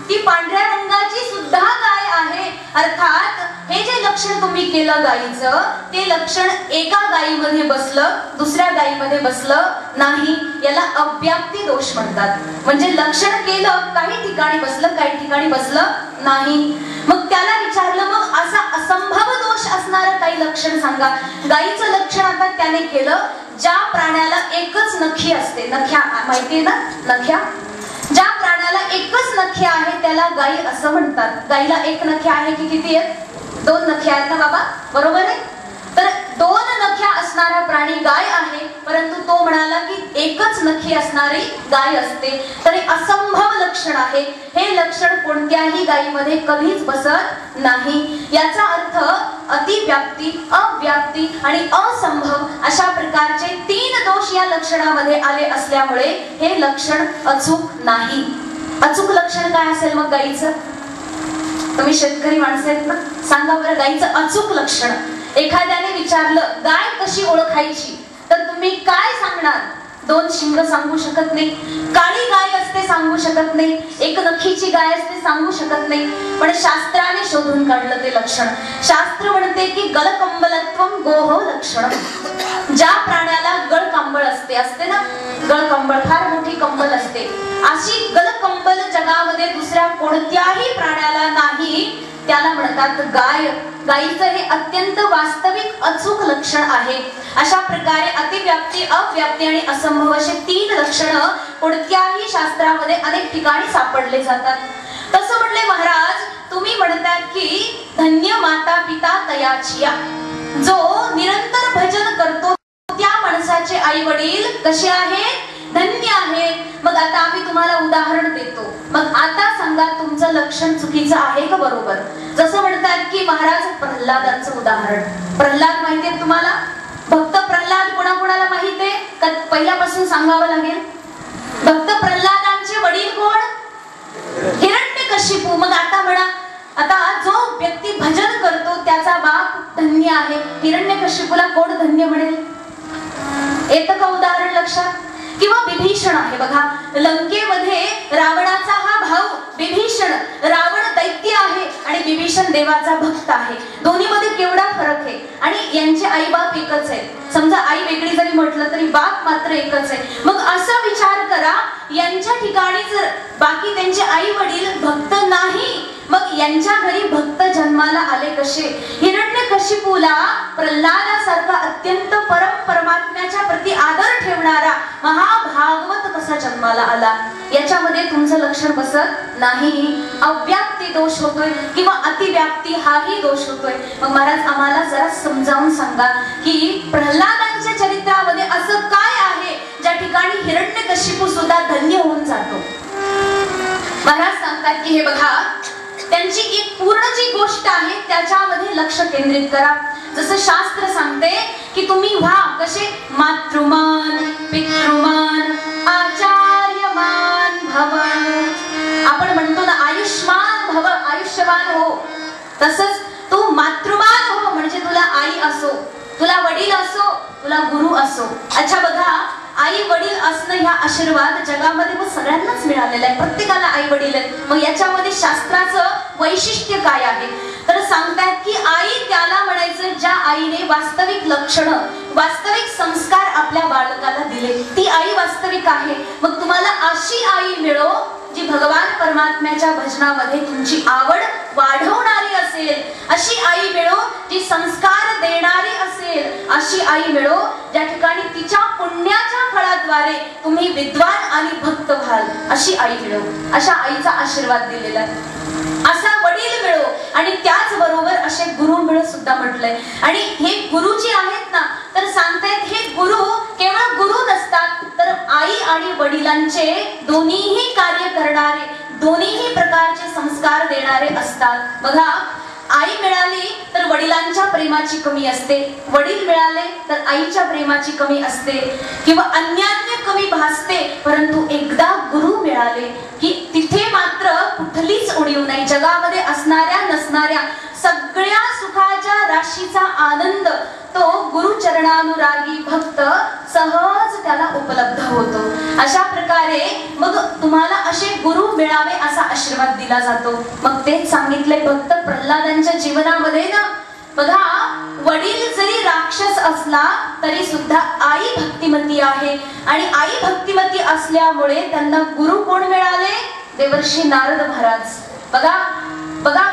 ती पांढऱ्या रंगाची सुद्धा गाय आहे. अर्थात हे जे लक्षण तुम्ही केलं गायीचं, ते लक्षण एका गायीमध्ये बसलं, दुसऱ्या गायीमध्ये बसलं नाही. याला अव्याप्ती दोष म्हणतात. म्हणजे लक्षण केलं, काही ठिकाणी बसलं, काही ठिकाणी बसलं नाही. मग त्याला विचारलं मग असा असंभव दोष असणारं काही लक्षण सांगा. गायीचं लक्षण आता त्याने केलं, ज्या प्राण्याला एकच नखी असते. नख्या माहितीये ना? नख्या. ज्या प्राण्याला एकच नख्या आहे त्याला गायी असं म्हणतात. गायीला एक नख्या आहे की किती आहेत? 2 नख्या आहेत ना बाबा, बरोबर आहे. तर 2 नख्या असणारा प्राणी गाय आहे, परंतु तो म्हणाला की एकच नखी असणारी गाय असते. तर असंभव लक्षण आहे. हे लक्षण कोणत्याही गायीमध्ये कधीच बसत नाही. याचा अर्थ अतिव्याप्ती, अव्याप्ती आणि असंभव अशा प्रकारचे 3 दोष या लक्षणामध्ये आले असल्यामुळे हे लक्षण अचूक नाही. अचूक लक्षण काय असेल मग गायीचं? तुम्ही शेतकरी माणसं आहेत ना, सांगा बरं गायीचं अचूक लक्षण. एखाद्याने विचारलं गाय कशी ओळखायची, तर तुम्ही काय सांगणार? दोन शिंग सांगू शकत नाही, काळी गाय असते सांगू शकत नाही, एक नखीची गाय असते सांगू शकत नाही, पण शास्त्राने शोधून काढलं ते लक्षण. शास्त्र म्हणते की गलकंबलत्वम गोह लक्षण. ज्या प्राण्याला गळकंबळ असते ना, गळकंबळ फार मोठी कंबल असते, अशी गलकंबल जगामध्ये दुसऱ्या कोणत्याही प्राण्याला नाही, त्याला म्हणतात गाय. गायीचं हे अत्यंत वास्तविक अचूक लक्षण आहे. अशा प्रकारे अतिव्याप्ती, अव्याप्ती आणि असंभव असे 3 लक्षण कोणत्याही शास्त्रामध्ये अनेक ठिकाणी सापडले जातात. तसं म्हणले महाराज, तुम्ही म्हणतात की धन्य माता पिता तयाचिया. जो निरंतर भजन करतो त्या माणसाचे आई वडील कसे आहेत? धन्य आहेत. मग आता आम्ही तुम्हाला उदाहरण देतो. मग आता सांगा तुमचं लक्षण चुकीचं आहे का बरोबर? जसं म्हणतात की महाराज प्रल्हादांचं उदाहरण. प्रल्हाद माहितीये तुम्हाला? भक्त प्रल्हाद कोणाकोणाला माहित आहे का? पहिल्यापासून सांगावं लागेल. भक्त प्रल्हादांचे वडील कोण? हिरण्यकशिपू. मग आता म्हणा, आता जो व्यक्ती भजन करतो त्याचा बाप धन्य आहे. हिरण्यकशिपूला कोण धन्य म्हणेल? येतं का उदाहरण लक्षात? किंवा विभीषण आहे बघा, लंकेमध्ये रावणाचा हा भाऊ विभीषण. रावण दैत्य आहे आणि विभीषण देवाचा भक्त आहे. दोन्ही मध्ये केवढा फरक आहे. आणि यांचे आई बाप एकच आहे. समजा आई वेगळी जरी म्हटलं तरी बाप मात्र एकच आहे. मग असा विचार करा, यांच्या ठिकाणी जर बाकी त्यांचे आई वडील भक्त नाही, मग यांच्या घरी भक्त जन्माला आले कसे? हिरण्यकशिपूला प्रल्हादासारखा अत्यंत परमात्म्याच्या प्रती आदर ठेवणारा महाभागवत कसा जन्माला आला? याच्यामध्ये तुमचं लक्षण बसत नाही. अव्याप्ती दोष होतोय किंवा अतिव्याप्ती हाही दोष होतोय. मग महाराज आम्हाला जरा समजावून सांगा की प्रल्हादांच्या चरित्रामध्ये असं काय आहे ज्या ठिकाणी हिरण्यकशिपू सुद्धा धन्य होऊन जातो? महाराज सांगतात की हे बघा, त्यांची एक पूर्ण जी गोष्ट आहे त्याच्यामध्ये लक्ष केंद्रित करा. जसं शास्त्र सांगते की तुम्ही व्हा कसे? मातृमान, पितृमान, आचार्यमान भव. आपण म्हणतो ना आयुष्मान भव, आयुष्यवान हो. तसंच तू मातृमान हो, म्हणजे तुला आई असो, तुला वडील असो, तुला गुरु असो. अच्छा बघा, आई वडील असणं ह्या आशीर्वाद जगामध्ये मग सगळ्यांनाच मिळालेला आहे. प्रत्येकाला आई वडील आहेत. मग याच्यामध्ये शास्त्राचं वैशिष्ट्य काय आहे? तर सांगतात की आई त्याला म्हणायचं ज्या आईने वास्तविक लक्षण, वास्तविक संस्कार आपल्या बालकाला दिले, ती आई वास्तविक आहे. मग तुम्हाला अशी आई मिळो जी भगवान परमात्म्याच्या भजनामध्ये तुमची आवड वाढवणारी असेल. अशी आई मिळो जी संस्कार देणारी असेल. अशी आई मिळो ज्या ठिकाणी तिच्या पुण्याच्या फळाद्वारे तुम्ही विद्वान आणि भक्त व्हाल. अशी आई मिळो. अशा आईचा आशीर्वाद दिलेला आहे. असा वडील मिळो आणि त्याचबरोबर असे गुरु मिळो सुद्धा म्हटलंय. आणि हे गुरु जे आहेत ना, तर सांगतायत हे गुरु केवळ गुरु नसतात, तर आई आणि वडिलांचे दोन्हीही कार्य करणारे, दोन्हीही प्रकारचे संस्कार देणारे असतात. बघा, आई मिळाली तर वडिलांच्या प्रेमाची कमी असते, वडील मिळाले तर आईच्या प्रेमाची कमी असते किंवा अन्यान्य कमी भासते. परंतु एकदा गुरु मिळाले की तिथे मात्र कुठलीच उणीव नाही. जगामध्ये असणाऱ्या नसणाऱ्या सगळ्या सुखाच्या राशीचा आनंद तो गुरुचरणानुरागी भक्त सहज त्याला उपलब्ध होतो. अशा प्रकारे मग तुम्हाला असे गुरु मिळावे असा आशीर्वाद दिला जातो. मग तेच सांगितले भक्त प्रल्हादांच्या जीवनामध्ये ना, बघा, वडील जरी राक्षस असला तरी सुद्धा आई भक्तिमती आहे. आणि आई भक्तिमती असल्यामुळे त्यांना गुरु कोण मिळाले? देवर्षी नारद महाराज. बघा बघा,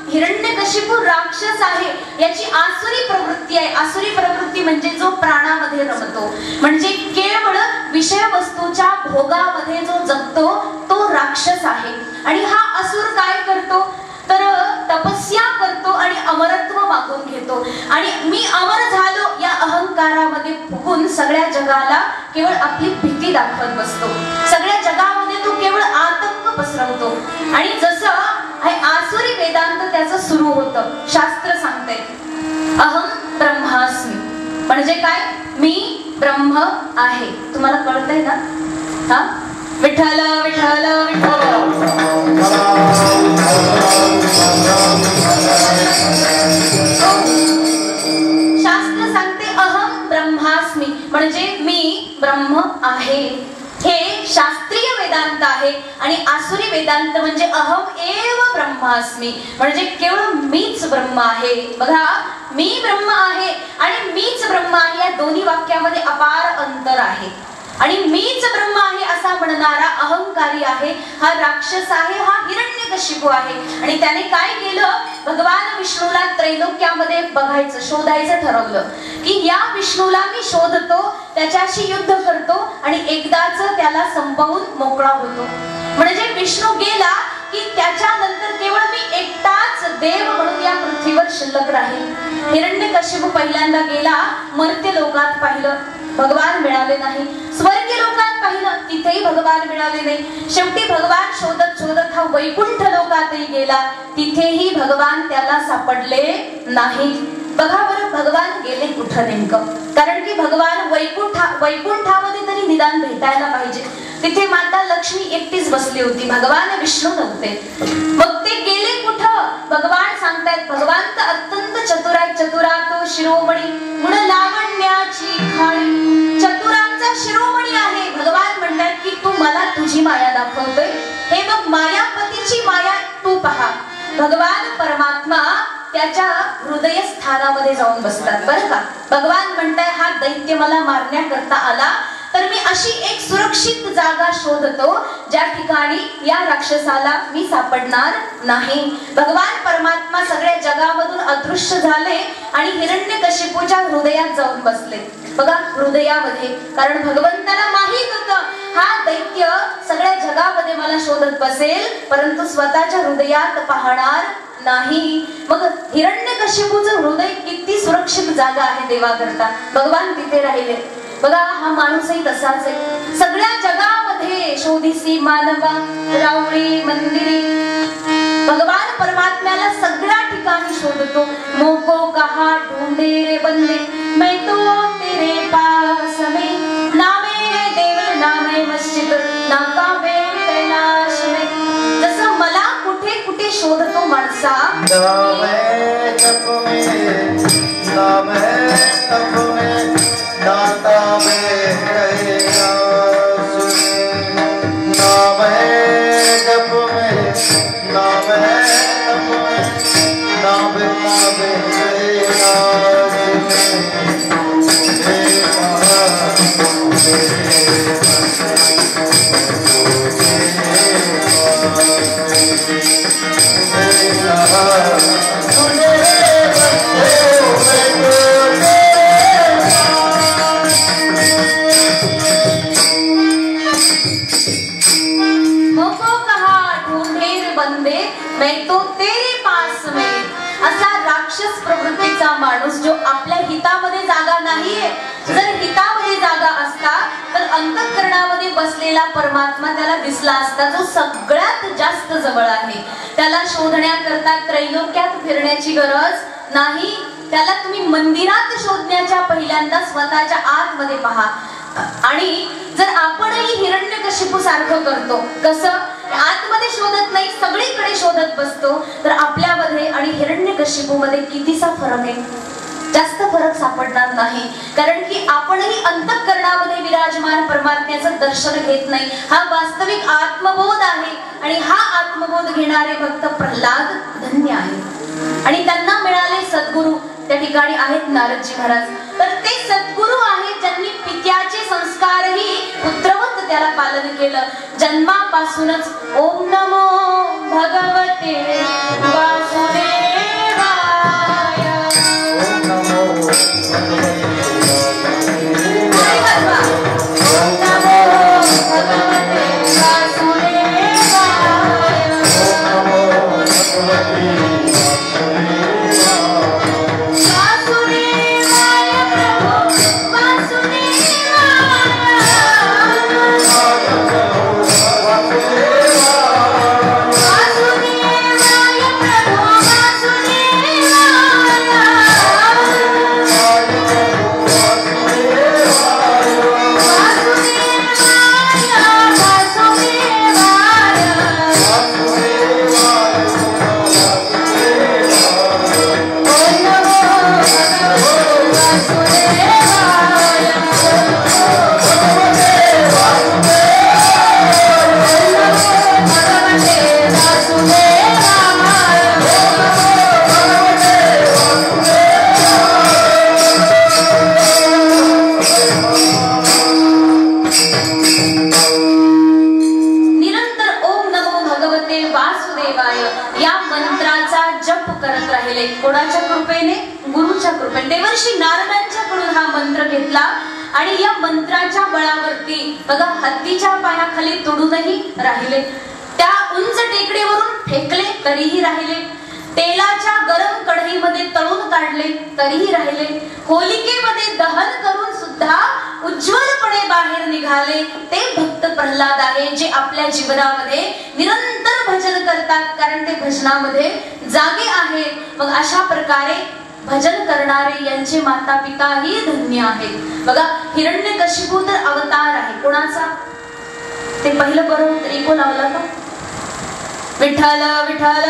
हिरण्यकशिपू राक्षस आहे, याची आसुरी प्रवृत्ती आहे. आसुरी प्रवृत्ती म्हणजे जो प्राणामध्ये रमतो, म्हणजे केवळ विषय वस्तूच्या भोगामध्ये जो जगतो तो राक्षस आहे. आणि हा असुर काय करतो? तर तपस्या करतो आणि अमरत्व मागून घेतो. आणि मी अमर झालो या अहंकारामध्ये फुगून सगळ्या जगाला केवळ आपली भीती दाखवत बसतो. सगळ्या जगामध्ये तो केवळ आतंक पसरवतो. आणि जसं हे आसुरी वेदांत त्याचं सुरू होतं. शास्त्र सांगते अहम ब्रह्मास्मी, म्हणजे काय? मी ब्रह्म आहे. तुम्हाला कळतंय ना? हा, विठ्ठल विठ्ठल विठ्ठल. शास्त्र सांगते अहम ब्रह्मास्मी, म्हणजे मी ब्रह्म आहे. हे शास्त्रीय वेदांत आहे. आणि आसुरी वेदांत म्हणजे अहम एव ब्रह्मास्मी, म्हणजे केवळ मीच ब्रह्म आहे. बघा, मी ब्रह्म आहे आणि मीच ब्रह्म आहे या दोन्ही वाक्यामध्ये अपार अंतर आहे. आणि मीच ब्रह्म आहे असा म्हणणारा अहंकारी आहे, हा राक्षस आहे, हा हिरण्यकशिपू आहे. आणि त्याने काय केलं, भगवान विष्णूला त्रैलोक्यामध्ये बघायचं, शोधायचं ठरवलं की या विष्णूला मी शोधतो, त्याच्याशी युद्ध करतो आणि एकदाच त्याला संपवून मोकळा होतो. म्हणजे विष्णू गेला की त्याच्यानंतर केवळ मी एकटाच देव म्हणून या पृथ्वीवर शिल्लक राहील. हिरण्यकशिपू पहिल्यांदा गेला, मर्त्य लोकात पाहिलं, भगवान मिळाले नाही. स्वर्गीय लोकात पाहिलं, तिथेही भगवान मिळाले नाही. शेवटी भगवान शोधत शोधत हा वैकुंठ लोकातही गेला, तिथेही भगवान त्याला सापडले नाही. बघा बरं, भगवान गेले कुठं नेमकं? कारण की भगवान वैकुंठामध्ये तरी निदान भेटायला पाहिजे. तिथे माता लक्ष्मी एकटीच बसली होती, भगवान विष्णू नव्हते. मग ते गेले कुठं? भगवान सांगतायत, भगवान तर अत्यंत चतुर आहे. चतुरा तो शिरोमणी गुण लावण्याची खाणी, चतुरांचा शिरोमणी आहे. भगवान म्हणतात की तू मला तुझी माया दाखवतोय, हे बघ मायापतीची माया तू पहा. भगवान परमात्मा त्याच्या हृदय स्थानामध्ये जाऊन बसतात बरं का. भगवान म्हणताय, हा दैत्य मला मारण्याकरता आला तर मी अशी एक सुरक्षित जागा शोधतो ज्या ठिकाणी या राक्षसाला मी सापडणार नाही. भगवान परमात्मा सगळ्या जगामधून अदृश्य झाले आणि हिरण्यकशिपूच्या हृदयात जाऊन बसले. बघा, हृदयामध्ये, कारण भगवंताला माहित होतं हा दैत्य सगळ्या जगामध्ये मला शोधत बसेल परंतु स्वतःच्या हृदयात पाहणार नाही. मग हिरण्यकशिपूचं हृदय किती सुरक्षित जागा आहे देवाकरता, भगवान तिथे राहिले. बघा, हा माणूसही तसाच आहे. सगळ्या जगामध्ये शोधिसी मानवा रावळी मंदिरे, भगवान परमात्म्याला सगळ्या ठिकाणी शोधतो. मोको कहा ढूंढे रे बंदे, मैं तो तेरे पास में, नामे देव नामे मस्जिद नाकाबे कैलाश में. जसं मला कुठे कुठे शोधतो माणसा, नामे जप में, नामे तप में, नाता में कैलाश में. नामे जप में, नामे तप में, नामे नामे कैलाश में. मैं तो तेरे पास में. असा राक्षस प्रवृत्तीचा माणूस जो आपल्या हितामध्ये जागा नाहीये, जर हितामध्ये जागा असता तर अंतःकरणामध्ये बसलेला परमात्मा त्याला दिसला असता, जो सगळ्यात जास्त जवळ आहे. त्याला शोधण्याकरता त्रैलोक्यात फिरण्याची गरज नाही. त्याला तुम्ही मंदिरात शोधण्याच्या पहिल्यांदा स्वतःच्या आतमध्ये पहा. आणि जर आपणही हिरण्यकशिपू सारखं करतो, कसं आतमध्ये शोधत नाही सगळीकडे शोधत बसतो, तर आपल्यामध्ये आणि हिरण्यकशिपू मध्ये कितीसा फरक आहे? जास्त फरक सापडणार नाही. कारण की आपणही अंतःकरणामध्ये विराजमान परमात्म्याचं दर्शन घेत नाही. हा वास्तविक आत्मबोध आहे आणि हा आत्मबोध घेणारे भक्त प्रल्हाद धन्य आहे. आणि त्यांना मिळाले सद्गुरू. त्या ठिकाणी आहेत नारदजी महाराज. तर ते सद्गुरू आहेत ज्यांनी पित्याचे संस्कारही पुत्रवत त्याला पालन केलं. जन्मापासूनच ओम नमो भगवते वासुदेवाय, ओम नमो भगवते ओम नमो भगवते वासुदेवाय, ओम नमो भगवते वासुदेवाय प्रभु नारदांच्याकडून हा मंत्र घेतला आणि या मंत्राच्या बळावरती बघा हत्तीच्या पायाखाली तुडूनही राहिले, त्या उंच टेकडीवरून फेकले तरीही राहिले, तेलाच्या गरम कढईमध्ये तळून काढले तरीही राहिले, होलिकेमध्ये दहन करून सुद्धा उज्ज्वलपणे बाहेर निघाले. ते भक्त प्रल्हाद आहे जे आपल्या जीवनामध्ये निरंतर भजन करतात, कारण ते भजनामध्ये जागे आहेत. मग अशा प्रकारे भजन करणारे यांचे माता पिताही धन्य आहेत. बघा हिरण्यकशिपू तर अवतार आहे कोणाचा, ते पहिलं बरोबर तरी कोण लावला का? विठ्ठल विठ्ठल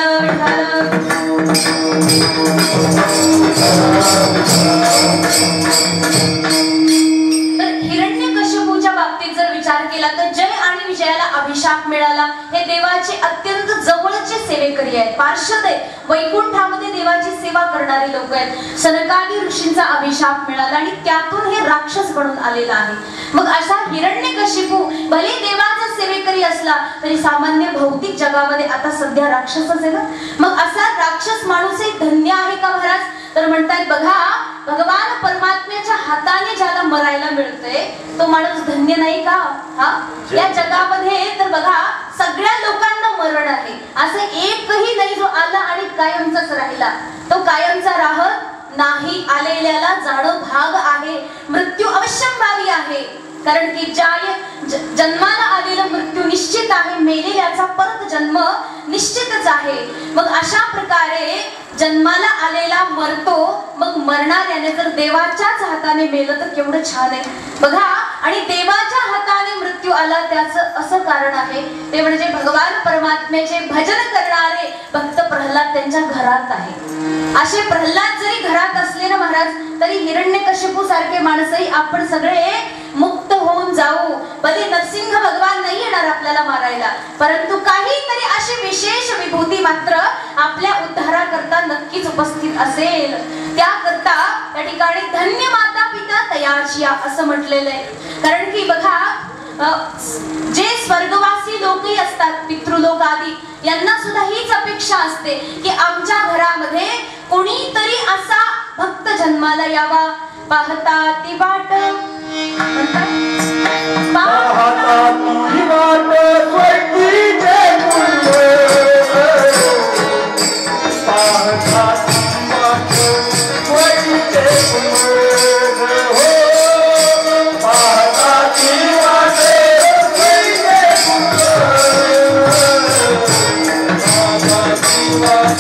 तर हिरण्यकशिपूच्या बाबतीत जर विचार केला तर जय आणि विजयाला अभिशाप मिळाला. हे देवाचे अत्यंत जवळचे सेवेकरी आहेत, पार्षद आहेत, वैकुंठामध्ये देवाची सेवा करणारे लोक आहेत. सनकादी ऋषींचा अभिशाप मिळाला आणि त्यातून हे राक्षस बनून आलेला आहे. मग असा हिरण्यकशिपू भले देवाचा सेवेकरी असला तरी सामान्य भौतिक जगामध्ये आता सध्या राक्षसच आहे ना. मग असा राक्षस माणूस एक धन्य आहे का महाराज? तर म्हणतात बघा भगवान परमात्म्याच्या हाताने ज्याला मरायला मिळतंय तो माणूस धन्य नाही का? हा या जगामध्ये तर बघा सगळ्या लोकांना मरण आहे, असं एकही नाही जो आला आणि कायमचाच राहिला. तो कायमचा राहत नाही, आलेल्याला जाणं भाग आहे. मृत्यू अवश्यंभावी आहे, कारण की जन्माला आलेला मृत्यू निश्चित आहे, मेलेल्याचा परत जन्म निश्चितच आहे. मग अशा प्रकारे जन्माला आलेला मरतो, मग मरणाऱ्याने जर देवाच्याच हाताने मेलं तर केवढं छान आहे बघा. आणि देवाच्या हाताने मृत्यू आला त्याचं असं कारण आहे ते म्हणजे भगवान परमात्म्याचे भजन करणारे भक्त प्रल्हाद त्यांच्या घरात आहे. असे प्रल्हाद जरी घरात असले ना महाराज तरी हिरण्यकशिपू सारखे माणसही आपण सगळे मुक्त होऊन जाऊ. भले नरसिंह भगवान नाही येणार आपल्याला मारायला, परंतु काहीतरी अशी विशेष विभूती मात्र आपल्या उद्धाराकरता नक्कीच उपस्थित असेल. त्याकरता त्या ठिकाणी धन्य माता पिता तयाची असं म्हटलेलं आहे. कारण की बघा जे स्वर्गवासी लोकही असतात पितृलोक आदी यांना सुद्धा हीच अपेक्षा असते की आमच्या घरामध्ये कोणीतरी असा भक्त जन्माला यावा. पाहता ती वाट पाहता ती वाट स्वकीचे फुले, पाहता ती वाट स्वकीचे फुले, हो पाहता ती वाट स्वकीचे फुले, पाहता ती वाट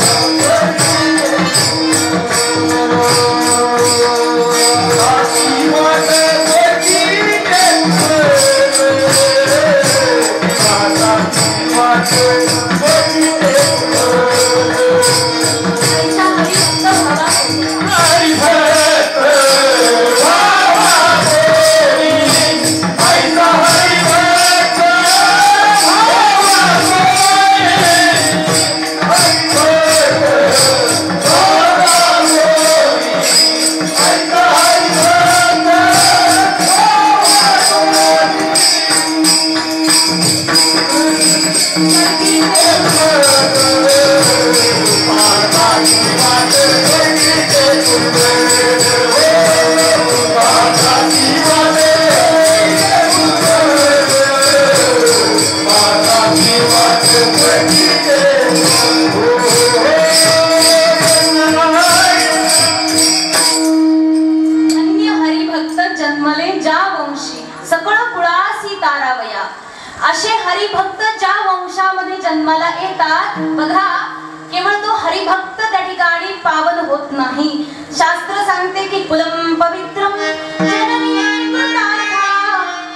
असे हरिभक्त ज्या वंशामध्ये जन्माला येतात बघा केवळ तो हरिभक्त त्या ठिकाणी पावन होत नाही. शास्त्र सांगते की कुलम पवित्रम जननी कृतार्था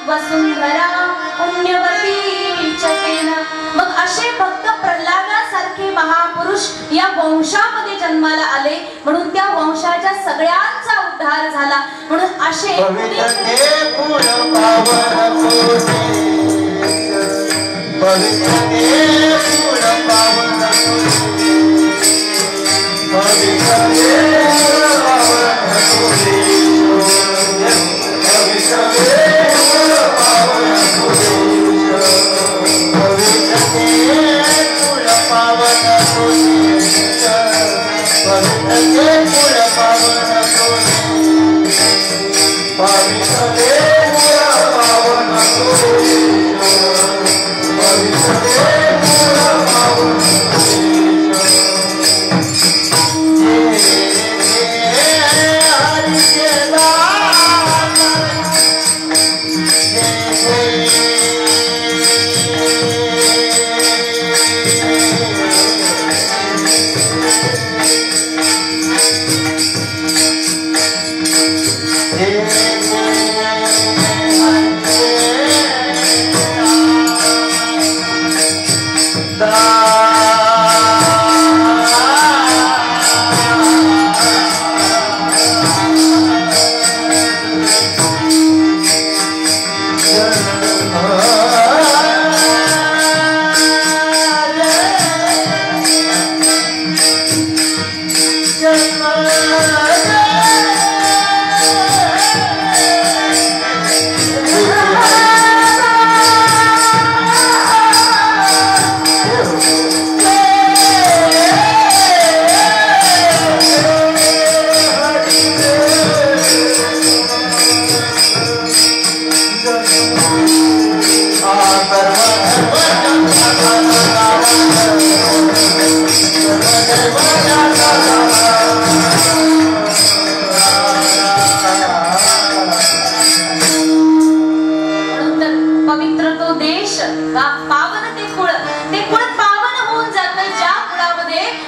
वसुंधरा पुण्यवती विचकेन. मग असे भक्त प्रल्हादासारखे महापुरुष या वंशामध्ये जन्माला आले म्हणून त्या वंशाच्या सगळ्यांचा उद्धार झाला. म्हणून असे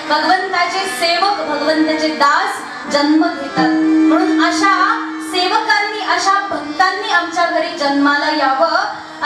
भगवंताचे सेवक भगवंताचे दास जन्म घेतात. म्हणून अशा सेवकांनी अशा भक्तांनी आमच्या घरी जन्माला यावं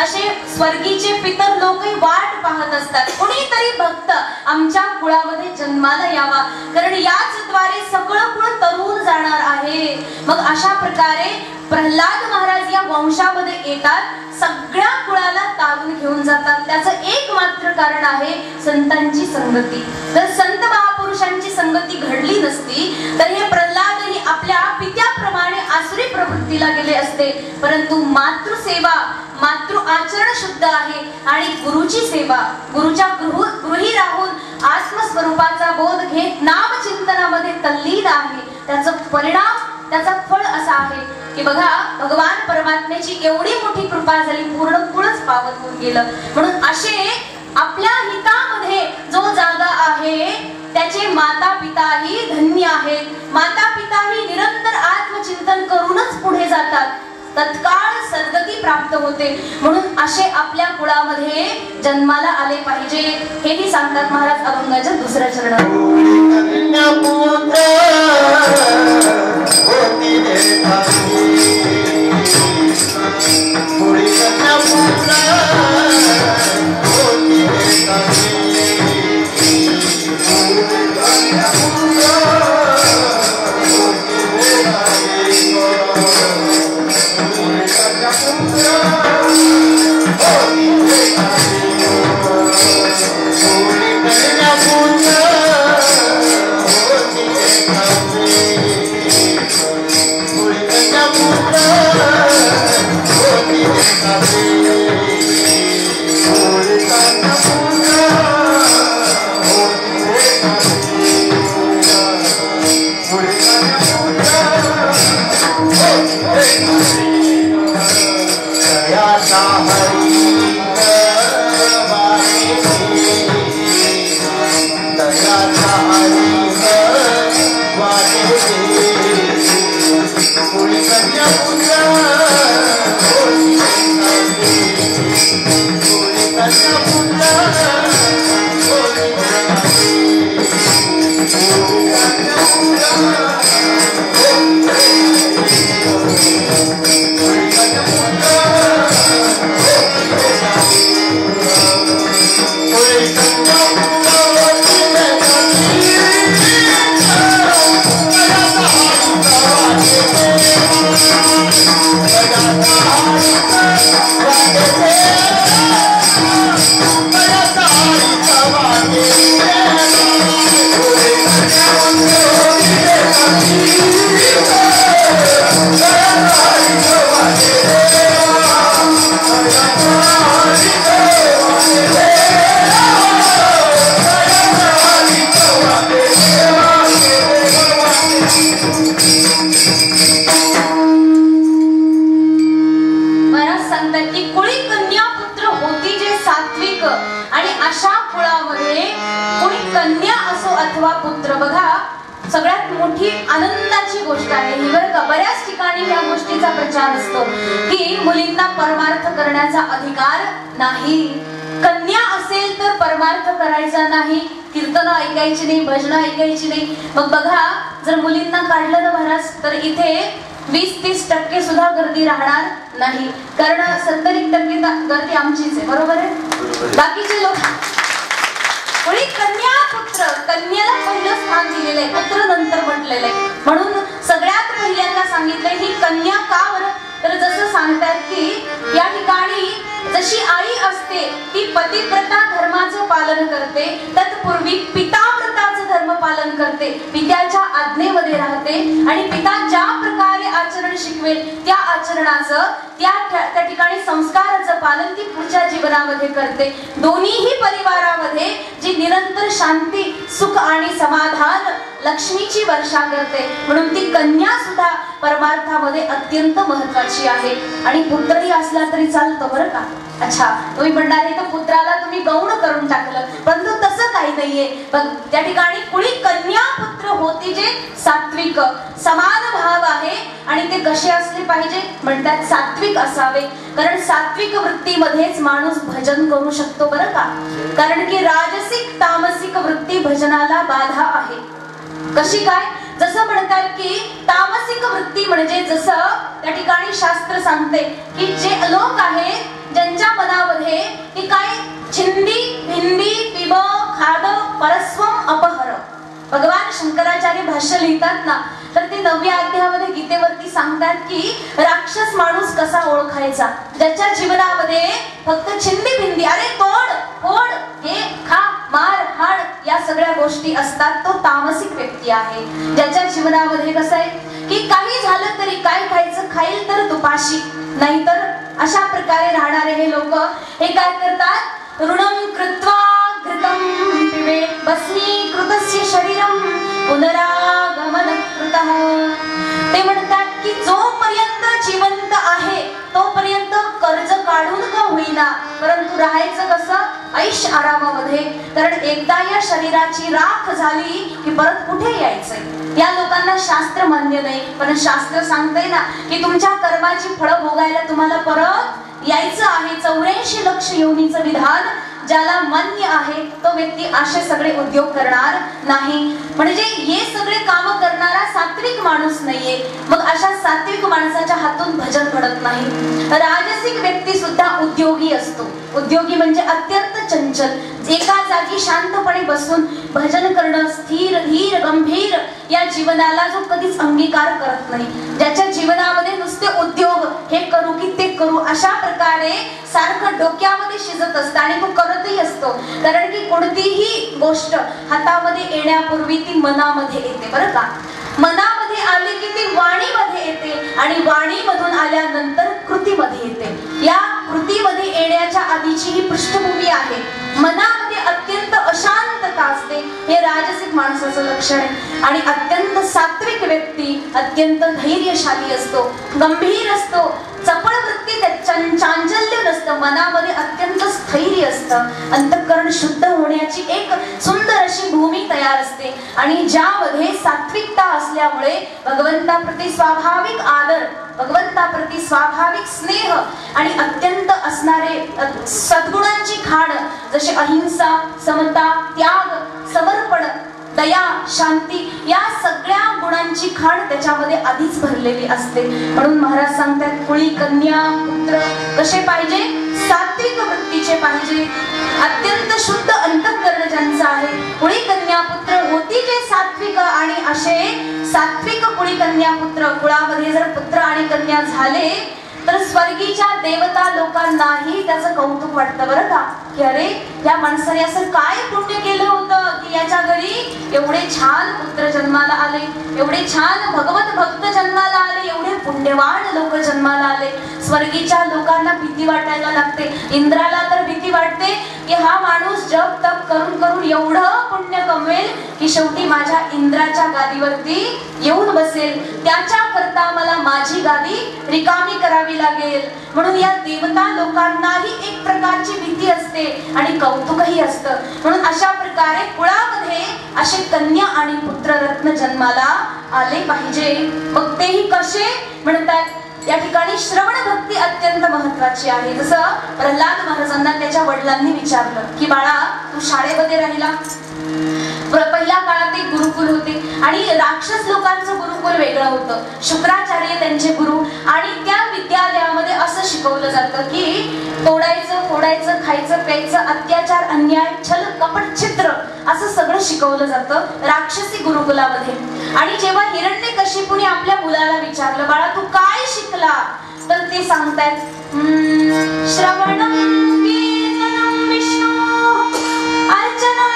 असे स्वर्गीचे पितर लोकही वाट पाहत असतात. कोणीतरी भक्त आमच्या कुळामध्ये जन्माला यावा, कारण याच द्वारे सगळं कुळ तरुण जाणार आहे. मग अशा प्रकारे प्रल्हाद महाराज या वंशामध्ये येतात, सगळ्या कुळाला तारून घेऊन जातात. त्याचं एक मात्र कारण आहे संतांची संगती. जर संत महापुरुषांची संगती घडली नसती तर हे प्रल्हादही आपल्या पित्याप्रमाणे आसुरी प्रवृत्तीला गेले असते. परंतु मातृसेवा मातृ आचरण शुद्ध आहे आणि गुरुची सेवा गुरुच्या गृही राहून आत्मस्वरूपाचा बोध घेत नामचिंतनामध्ये तल्लीन आहे. त्याचा परिणाम त्याचा फळ असा आहे की बघा, भगवान परमात्म्याची एवढी मोठी कृपा झाली, पूर्ण कुळच पावत होऊन गेलं. म्हणून असे आपल्या हितामध्ये जो जागा आहे त्याचे माता पिताही धन्य आहेत. माता पिताही निरंतर आत्मचिंतन करूनच पुढे जातात, तत्काळ सद्गती प्राप्त होते. म्हणून असे आपल्या कुळामध्ये जन्माला आले पाहिजे, हेही सांगतात महाराज अभंगाच्या दुसऱ्या चरणात. Thank you. बऱ्याच ठिकाणी या गोष्टीचा प्रचार असतो की मुलींना परमार्थ करण्याचा अधिकार नाही, कन्या असेल तर परमार्थ करायचा नाही, कीर्तन ऐकायची नाही, भजन ऐकायची नाही. मग बघा, जर मुलींना काढलं ना महाराज तर इथे 20-30% सुद्धा गर्दी राहणार नाही, कारण 70% गर्दी आमचीच आहे, बरोबर आहे. बाकीचे लोक कोणी कन्या पुत्र, कन्याला पहिलं स्थान दिलेलं आहे, पुत्र नंतर म्हटलेलं आहे. म्हणून सगळ्यात पहिल्यांदा सांगितलंय ही कन्या का बरं, तर जसं सांगतात की या ठिकाणी जशी आई असते ती पतिव्रता धर्माचं पालन करते, तत्पूर्वी पिताव्रताचं धर्म पालन करते, पित्याच्या आज्ञेमध्ये राहते आणि पिता ज्या प्रकारे आचरण शिकवेल त्या आचरणाचं त्या ठिकाणी संस्काराचं पालन ती पुढच्या जीवनामध्ये करते. दोन्हीही परिवारामध्ये जी निरंतर शांती, सुख आणि समाधान, लक्ष्मीची वर्षा करते. म्हणून ती कन्या सुद्धा परमार्थामध्ये अत्यंत महत्वाची आहे. आणि पुत्रही असला तरी चालतो बरं का. अच्छा, तुम्ही म्हणणार आहे तर पुत्राला तुम्ही गौण करून टाकलं, परंतु तसं काही नाहीये. त्या ठिकाणी कुणी कन्या पुत्र होती जे सात्विक, समान भाव आहे. आणि ते कसे असले पाहिजे म्हणतात, सात्विक असावे. कारण सात्विक वृत्तीमध्येच माणूस भजन करू शकतो बरं का. कारण की राजसिक तामसिक वृत्ती भजनाला बाधा आहे. कशी काय, जसं म्हणतात की तामसिक वृत्ती म्हणजे जसं त्या ठिकाणी शास्त्र सांगते की जे लोक आहेत ज्यांच्या मनामध्ये की काय छिंदी भिंदी पिब खाद परस्वम अपहर, भगवान शंकराचार्य भाष्य लिहितात ना, तर ते 9व्या अध्यायामध्ये गीतेवरती सांगतात की राक्षस माणूस कसा ओळखायचा, ज्याच्या जीवनामध्ये फक्त छिंदी भिंदी, अरे तोड फोड, हे खा मार हाड या सगळ्या गोष्टी असतात, तो तामसिक व्यक्ती आहे. ज्याच्या जीवनामध्ये कसं आहे की काही झालं तरी काय खायचं, खाईल तर तुपाशी, नाहीतर अशा प्रकारे राहणारे हे लोक हे काय करतात, ऋणम कृत्वा घृतं पिबेत भस्मी कृतस्य शरीरम पुनरागमन कृतः. ते म्हणतात की जोपर्यंत जिवंत आहे तोपर्यंत कर्ज काढून का होईना, परंतु राहायचं कसं, ऐश आरामामध्ये. कारण एकदा या शरीराची राख झाली की परत कुठे यायचंय. या लोकांना शास्त्र मान्य नाही, पण शास्त्र सांगतंय ना की तुमच्या कर्माची फळं भोगायला तुम्हाला परत यायचं आहे. 84 लक्ष योनीचं विधान ज्याला मान्य आहे तो व्यक्ती असे सगळे उद्योग करणार नाही. म्हणजे हे सगळे काम करणारा सात्विक माणूस नाहीये. मग अशा सात्विक माणसाच्या हातून भजन घडत नाही. राजसिक व्यक्ती सुद्धा उद्योगी असतो. उद्योगी म्हणजे अत्यंत चंचल, एका जागी शांतपणे बसून भजन करणं, स्थिर धीर गंभीर या जीवनाला जो कधीच अंगीकार करत नाही, ज्याच्या जीवनामध्ये नुसते उद्योग, हे करू की ते करू अशा प्रकारे सारखं डोक्यामध्ये शिजत असतं आणि तो करतही असतो. कारण की कोणतीही गोष्ट हातामध्ये येण्यापूर्वी ती मनामध्ये येते बरं का. मनामध्ये आले की ती वाणीमध्ये येते आणि वाणीमधून आल्यानंतर कृतीमध्ये येते. या कृतीमध्ये येण्याच्या आधीची ही पृष्ठभूमी आहे. मनामध्ये अत्यंत अशांतता असते, हे राजसिक माणसाचं लक्षण आहे. आणि अत्यंत सात्विक व्यक्ती अत्यंत धैर्यशाली असतो, गंभीर असतो, चपळ वृत्ती, चांचल्य नसतं, मनामध्ये अत्यंत स्थैर्य असतं. अंतःकरण शुद्ध होण्याची एक सुंदर अशी भूमी तयार असते. आणि ज्यामध्ये सात्विकता असल्यामुळे भगवंताप्रती स्वाभाविक आदर, भगवंताप्रती स्वाभाविक स्नेह आणि अत्यंत असणारे सद्गुणांची खाण, जसे अहिंसा, समता, त्याग, समर्पण, दया, शांती या सगळ्या गुणांची खाण त्याच्यामध्ये आधीच भरलेली असते. म्हणून महाराज सांगतात कुळी कन्या पुत्र कसे पाहिजे, सात्विक वृत्तीचे पाहिजे, अत्यंत शुद्ध अंतःकरण ज्यांचं आहे. कुळी कन्या पुत्र होती जे सात्विक, आणि असे सात्विक कुळी कन्या पुत्र, कुळामध्ये जर पुत्र आणि कन्या झाले तर स्वर्गीच्या देवता लोकांनाही त्याचं कौतुक वाटतं बरं का. की अरे या माणसाने असं काय पुण्य केलं होतं की याच्या घरी एवढे छान पुत्र जन्माला आले, एवढे छान भगवत भक्त जन्माला आले, एवढे पुण्यवान लोक जन्माला आले. स्वर्गीच्या लोकांना भीती वाटायला लागते. इंद्राला तर भीती वाटते की हा माणूस जप तप करून करून एवढं पुण्य कमवेल की शेवटी माझ्या इंद्राच्या गादीवरती येऊन बसेल, त्याच्या करता मला माझी गादी रिकामी करावी लागेल. म्हणून या देवता लोकांनाही एक प्रकारची भीती असते असते आणि कौतुकही असतं. म्हणून अशा प्रकारे कुळामध्ये असे कन्या आणि पुत्ररत्न जन्माला आले पाहिजे. मग तेही कसे म्हणतात, या ठिकाणी श्रवण भक्ती अत्यंत महत्वाची आहे. जसं प्रल्हाद महाराजांना त्याच्या वडिलांनी विचारलं की बाळा तू शाळेमध्ये राहिला. पहिल्या काळात एक गुरुकुल होते आणि राक्षस लोकांचं गुरुकुल वेगळं होतं. शुक्राचार्य त्यांचे गुरु आणि त्या विद्यालयामध्ये असं शिकवलं जातं की तोडायचं फोडायचं खायचं प्यायचं अत्याचार अन्याय छल कपट छिद्र असं सगळं शिकवलं जातं राक्षसी गुरुकुलामध्ये. आणि जेव्हा हिरण्यकशिपुने आपल्या मुलाला विचारलं बाळा तू काय शिकला, तर ते सांगतायत श्रवणं कीर्तनं विष्णु अर्चनं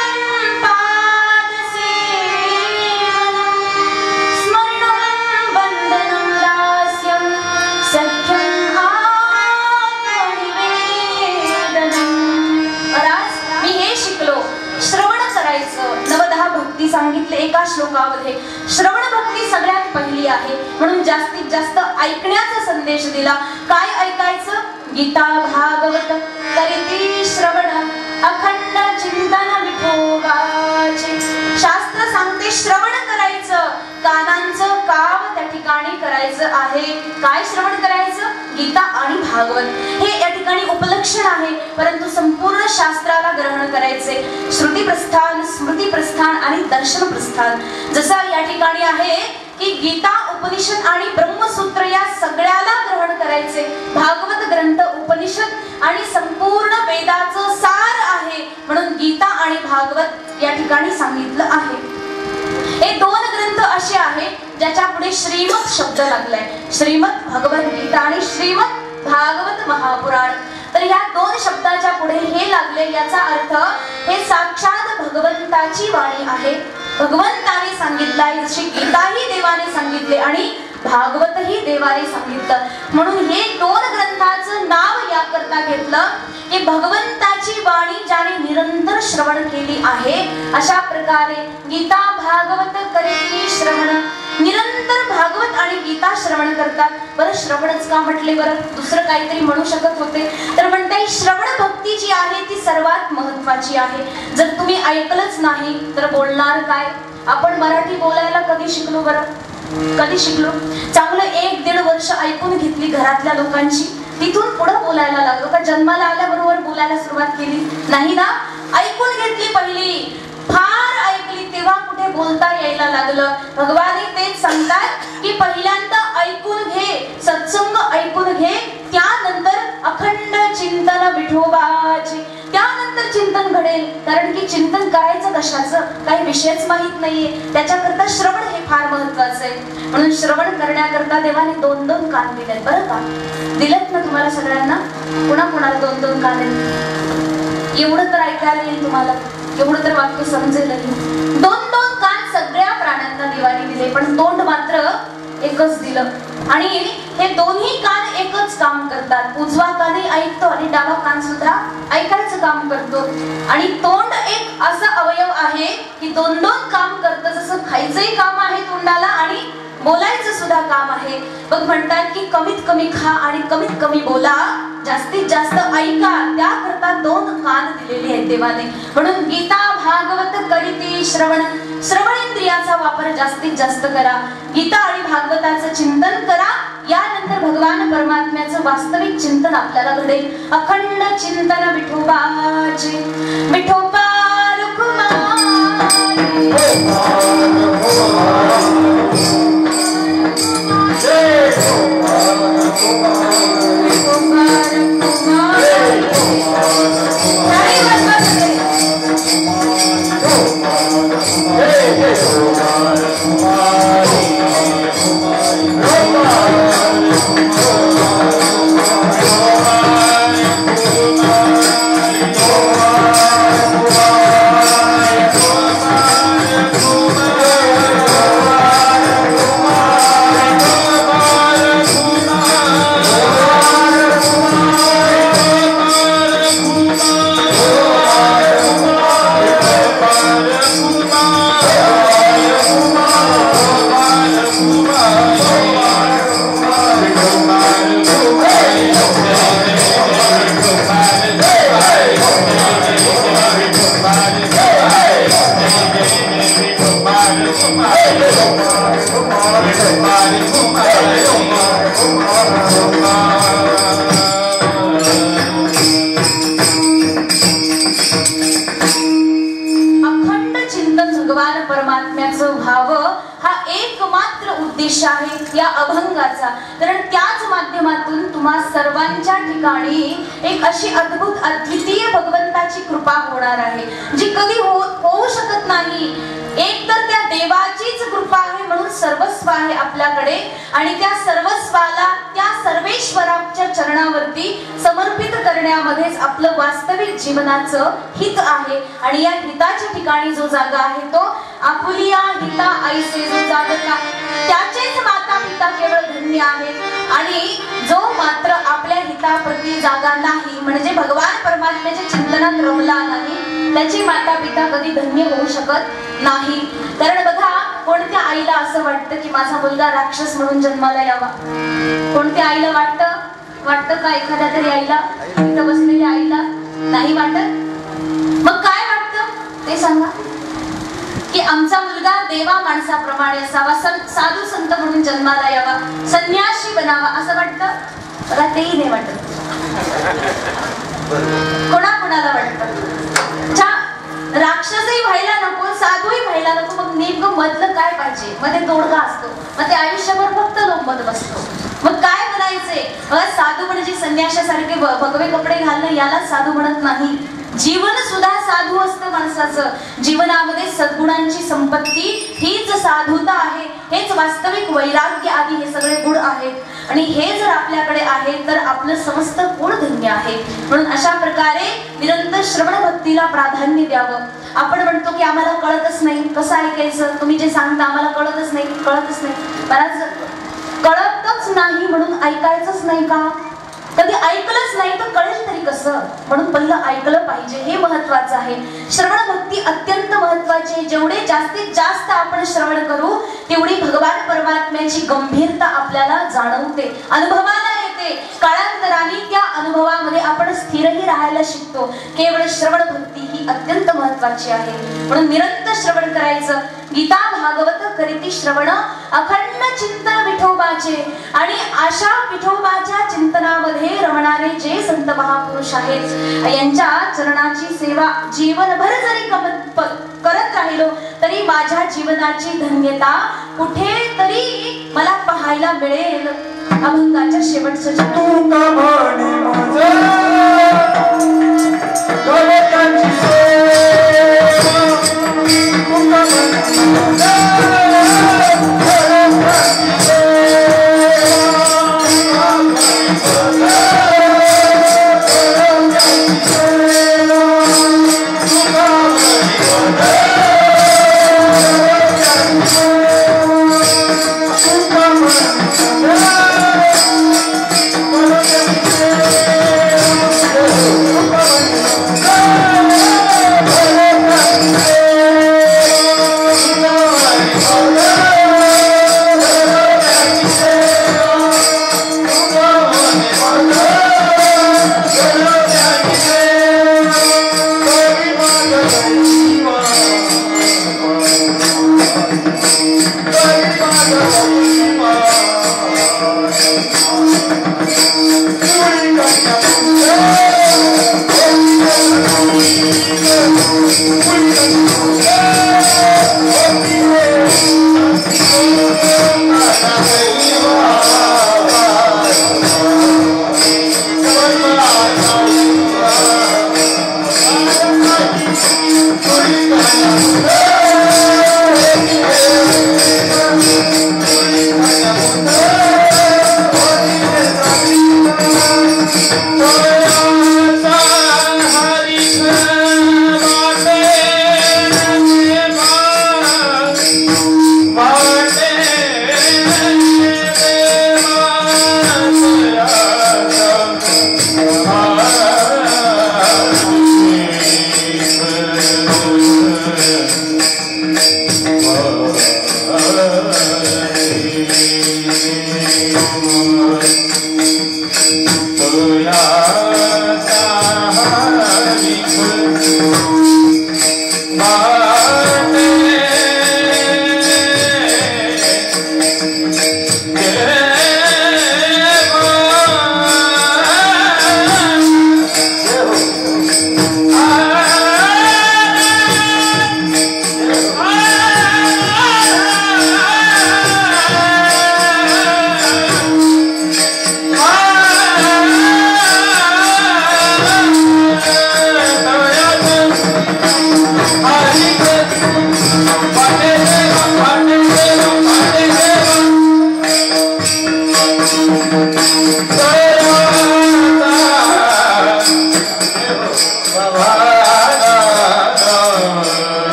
सांगितले एका श्लोकामध्ये. श्रवण भक्ती सगळ्यात पहिली आहे म्हणून जास्तीत जास्त ऐकण्याचा संदेश दिला. काय ऐकायचं? गीता भागवत करीती श्रवण अखंड चिंतन विठोबाचे. शास्त्र सांगते श्रवण करायचं, कानांचं काम त्या ठिकाणी करायचं आहे. काय श्रवण करायचं? गीता आणि भागवत हे या ठिकाणी उपलक्षण आहे, परंतु संपूर्ण शास्त्राला ग्रहण करायचे. श्रुती प्रस्थान, स्मृती प्रस्थान आणि दर्शन प्रस्थान. जसं या ठिकाणी आहे की गीता उपनिषद आणि ब्रह्मसूत्र या सगळ्याला ग्रहण करायचे. भागवत ग्रंथ उपनिषद आणि संपूर्ण वेदाचं सार आहे म्हणून गीता आणि भागवत या ठिकाणी सांगितलं आहे. हे दोन ग्रंथ असे आहेत ज्याच्या पुढे श्रीमद शब्द लागलाय. श्रीमद भगवद्गीता आणि श्रीमद भागवत महापुराण. तर या दोन शब्दाच्या पुढे हे लागले याचा अर्थ हे साक्षात भगवंताची वाणी आहे. भगवंताने सांगितलंय, जशी गीताही देवाने सांगितले आणि भागवतही देवाने सांगितलं. म्हणून हे दोन ग्रंथाचं नाव याकरता घेतलं की भगवंताची वाणी ज्याने निरंतर श्रवण केली आहे. अशा प्रकारे गीता भागवत करीती श्रवण. निरंतर भागवत आणि गीता श्रवण करतात. बरं श्रवणच का म्हटले बरं? दुसरं काहीतरी म्हणू शकत होते. तर म्हणते श्रवण भक्ती जी आहे ती सर्वात महत्वाची आहे. जर तुम्ही ऐकलंच नाही तर बोलणार काय? आपण मराठी बोलायला कधी शिकलो बरं? कधी शिकलो? चांगलं 1-1.5 वर्ष ऐकून घेतली घरातल्या लोकांची, तिथून पुढे बोलायला लागलो का? जन्माला आल्याबरोबर बोलायला सुरुवात केली नाही ना. ऐकून घेतली पहिली, फार ऐकली, तेव्हा कुठे बोलता यायला लागलं. भगवान तेच सांगतात की पहिल्यांदा ऐकून घे, सत्संग ऐकून घे, त्यानंतर अखंड चिंतन विठोबाचे, त्यानंतर चिंतन घडेल. कारण की चिंतन करायचं कशाचं? काही विषयच माहित नाहीये, त्याच्याकरता श्रवण हे फार महत्वाचं आहे. म्हणून श्रवण करण्याकरता देवाने 2-2 कान दिलेत. बरं का? दिलेत ना तुम्हाला सगळ्यांना? कुणाकुणाला 2-2 कान आहेत? एवढं तर ऐकायला येईल तुम्हाला, एवढं तर वाक्य समजेलही. 2-2 कान सगळ्या प्राण्यांना देवाने दिले, पण तोंड मात्र एकच दिलं. आणि हे दोन्ही कान एकच काम करतात. उजवा कानही ऐकतो आणि डावा कान सुद्धा ऐकायचं काम करतो. आणि तोंड एक असा अवयव आहे की 2-2 काम करतं. जसं खायचंही काम आहे तोंडाला आणि बोलायचं सुद्धा काम आहे. बघ म्हणतात की कमीत कमी खा आणि कमीत कमी बोला, जास्तीत जास्त ऐका, त्याकरता 2 कान दिलेले आहेत देवाने. म्हणून गीता भागवत करीती श्रवण. श्रवणेंद्रियाचा वापर जास्तीत जास्त करा. गीता आणि भागवताचं चिंतन करा. यानंतर भगवान परमात्म्याचं वास्तविक चिंतन आपल्याला घडेल. अखंड चिंतन विठोबाचे. विठोबा अखंड चिंतन भगवान परमात्म्याचं व्हावं हा एकमात्र उद्देश आहे या अभंगाचा. कारण त्याच माध्यमातून तुम्हा सर्वांच्या ठिकाणी एक अशी अद्भुत अद्वितीय भगवंताची कृपा होणार आहे जी कधी होऊ शकत नाही. एक तर त्या देवाचीच कृपा आहे म्हणून सर्वस्व आहे आपल्याकडे आणि त्या सर्वस्वाला त्या सर्वेश्वराच्या चरणावरती समर्पित करण्यामध्येच आपलं वास्तविक जीवनाचं हित आहे. आणि या हिताच्या ठिकाणी जो जागा आहे तो आपुलिया हिता ऐसे जो जागता त्याचेच माता पिता केवळ धन्य आहेत. आणि जो मात्र आपल्या हिताप्रती जागा नाही म्हणजे भगवान परमात्म्याच्या चिंतनात रमला नाही त्याची माता पिता कधी धन्य होऊ शकत नाही. कारण बघा कोणत्या आईला असं वाटतं की माझा मुलगा राक्षस म्हणून जन्माला यावा? कोणत्या आईला वाटतं का? एखाद्या तरी आईला, इथं बसलेल्या आईला नाही वाटत? मग काय वाटतं ते सांगा? की आमचा मुलगा देवा माणसाप्रमाणे असावा, साधू संत म्हणून जन्माला यावा, संन्यासी बनावा असं वाटतं? मला तेही नाही वाटत. कोणाकोणाला वाटतं? राक्षसही व्हायला नको, साधूही व्हायला नको, मग नेमकं मधलं काय पाहिजे? मध्ये तोडगा असतो, मग ते आयुष्यभर फक्त लोंबत बसतो. मग काय म्हणायचे? साधू म्हणजे संन्याशासारखे भगवे कपडे घालणं याला साधू म्हणत नाही. जीवन सुद्धा साधू असतं माणसाचं. जीवनामध्ये सद्गुणांची संपत्ती हीच साधुता आहे, हेच वास्तविक वैराग्य आदी हे सगळे गुण आहेत. आणि हे जर आपल्याकडे आहे तर आपलं समस्त गुण धन्य आहे. म्हणून अशा प्रकारे निरंतर श्रवण भक्तीला प्राधान्य द्यावं. आपण म्हणतो की आम्हाला कळतच नाही, कसं ऐकायचं? तुम्ही जे सांगता आम्हाला कळतच नाही. बराच कळतच नाही म्हणून ऐकायचंच नाही का? कधी ऐकलंच नाही तर कळेल तरी कसं? म्हणून पहिलं ऐकलं पाहिजे, हे महत्वाचं आहे. श्रवण भक्ती अत्यंत महत्वाची. जेवढे जास्तीत जास्त आपण श्रवण करू तेवढी भगवान परमात्म्याची गंभीरता आपल्याला जाणवते, अनुभवाला येते. काळांतराने त्या अनुभवामध्ये आपण स्थिरही राहायला शिकतो. केवळ श्रवण भक्ती ही अत्यंत महत्वाची आहे. म्हणून निरंतर श्रवण करायचं. गीता भागवत करीती श्रवण अखंड चिंतन विठोबाचे. आणि अशा विठोबाच्या चिंतनामध्ये रमणारे जे संत महापुरुष आहेत यांच्या चरणाची सेवा जीवनभर जरी करत राहिलो तरी माझ्या जीवनाची धन्यता कुठेतरी मला पाहायला मिळेल. अभंगाच्या शेवटचं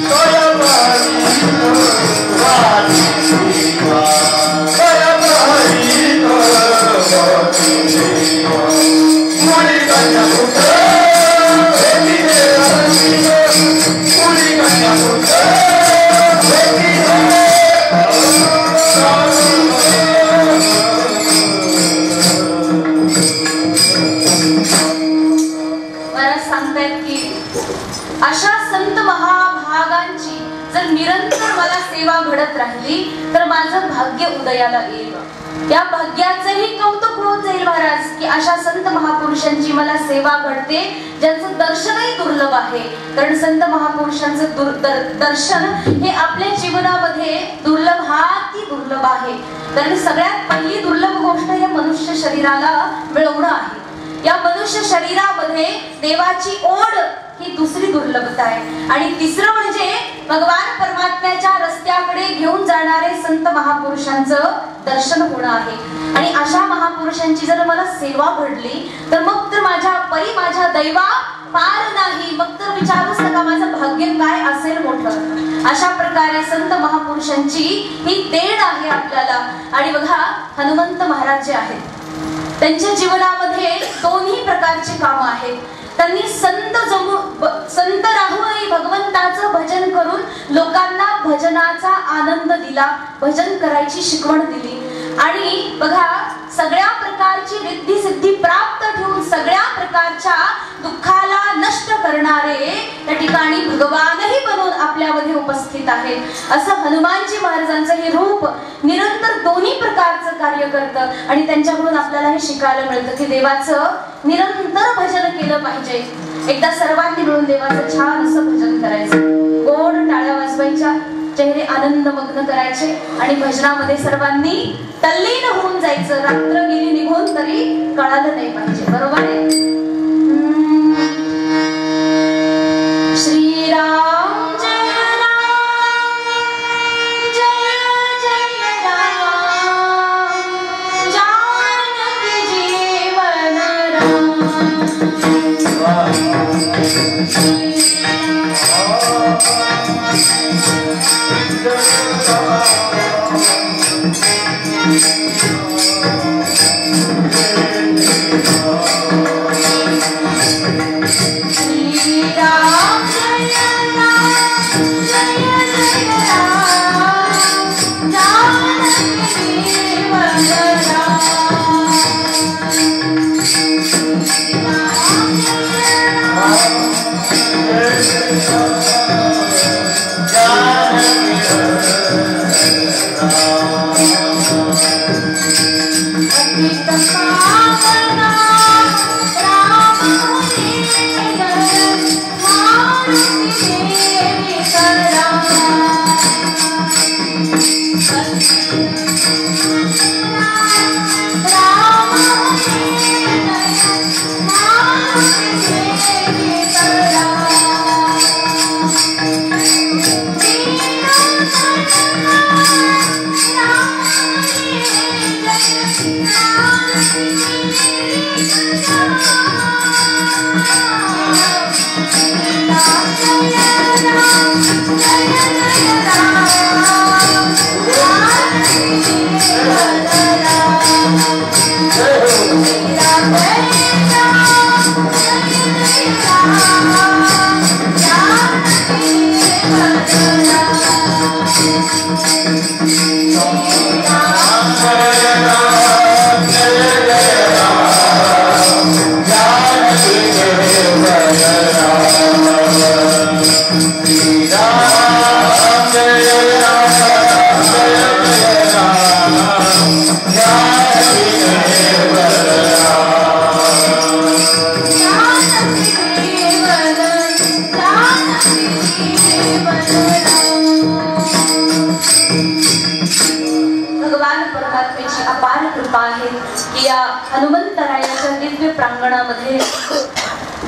Toya अशा संत महाभागांची जर निरंतर मला सेवा घडत राहिली तर माझं भाग्य उदयाला येईल। या भाग्याचंही कौतुक होत जाईल महाराज की अशा संत महापुरुषांची मला सेवा घडते ज्यांचं दर्शनही दुर्लभ आहे। कारण संत महापुरुषांचं दर्शन हे आपल्या जीवनामध्ये दुर्लभ ती दुर्लभ आहे। कारण सगळ्यात पहिली दुर्लभ गोष्ट या मनुष्य शरीराला मिळवणं आहे। या मनुष्य शरीरामध्ये देवाची ओढ ही दुसरी दुर्लभता आहे। आणि तिसरं म्हणजे भगवान परमात्म्याच्या रस्त्याकडे घेऊन जाणारे संत महापुरुषांचं दर्शन होणं आहे। आणि अशा महापुरुषांची जर मला सेवा घडली तर मग तर माझ्या दैवा पार नाही, मग तर विचारूच नका माझं भाग्य काय असेल मोठं। अशा प्रकारे संत महापुरुषांची ही देण आहे आपल्याला। आणि बघा हनुमंत महाराज जे आहेत त्यांच्या जीवनामध्ये दोन्ही प्रकारची कामं आहेत। त्यांनी संत राहूनही भगवंताचं भजन करून लोकांना भजनाचा आनंद दिला, भजन करायची शिकवण दिली। आणि बघा सगळ्या प्रकारची रिद्धी सिद्धी प्राप्त ठेवून सगळ्या प्रकारच्या दुःखाला नष्ट करणारे त्या ठिकाणी भगवानही बनून आपल्यामध्ये उपस्थित आहेत। असं हनुमानजी महाराजांचं हे रूप निरंतर दोन्ही प्रकारचं कार्य करतं। आणि त्यांच्याकडून आपल्याला हे शिकायला मिळतं की देवाचं निरंतर भजन केलं पाहिजे। एकदा सर्वांनी मिळून देवाचं छान असं भजन करायचं, गोड टाळ्या वाजवायच्या, चेहरे आनंदमग्न करायचे आणि भजनामध्ये सर्वांनी तल्लीन होऊन जायचं। रात्र गेली निघून तरी कळालं नाही पाहिजे, बरोबर आहे? श्रीराम जय राम, जय जय राम, जानकी जीवन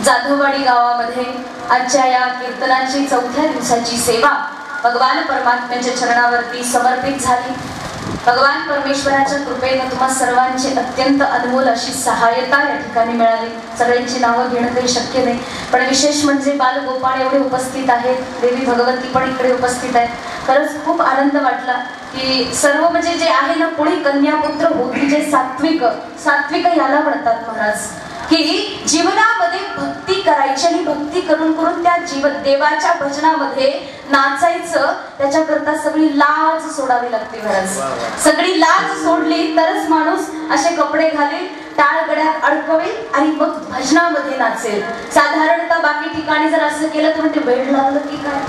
जाधववाडी गावामध्ये आजच्या या कीर्तनाची 4थ्या दिवसाची सेवा भगवान परमात्म्याच्या चरणावरती समर्पित झाली। भगवान परमेश्वराच्या कृपेने तुम्हा सर्वांची अत्यंत अनमोल अशी सहायता या ठिकाणी मिळाली। सगळ्यांची नावं घेणं काही शक्य नाही, पण विशेष म्हणजे बालगोपाळ एवढे उपस्थित आहेत, देवी भगवती पण इकडे उपस्थित आहेत। खरंच खूप आनंद वाटला की सर्व म्हणजे जे आहे ना पुढे कन्यापुत्र होती जे सात्विक याला म्हणतात महाराज की जीवनामध्ये भक्ती करायची आणि भक्ती करून करून त्या देवाच्या भजनामध्ये नाचायचं, त्याच्याकरता सगळी लाज सोडावी लागते महाराज। सगळी लाज सोडली तरच माणूस असे कपडे घालेल टाळ गड्यात अडकवेल आणि मग भजनामध्ये नाचेल. साधारणतः बाकी ठिकाणी जर असं केलं तर म्हणते वेळ लागलं की काय.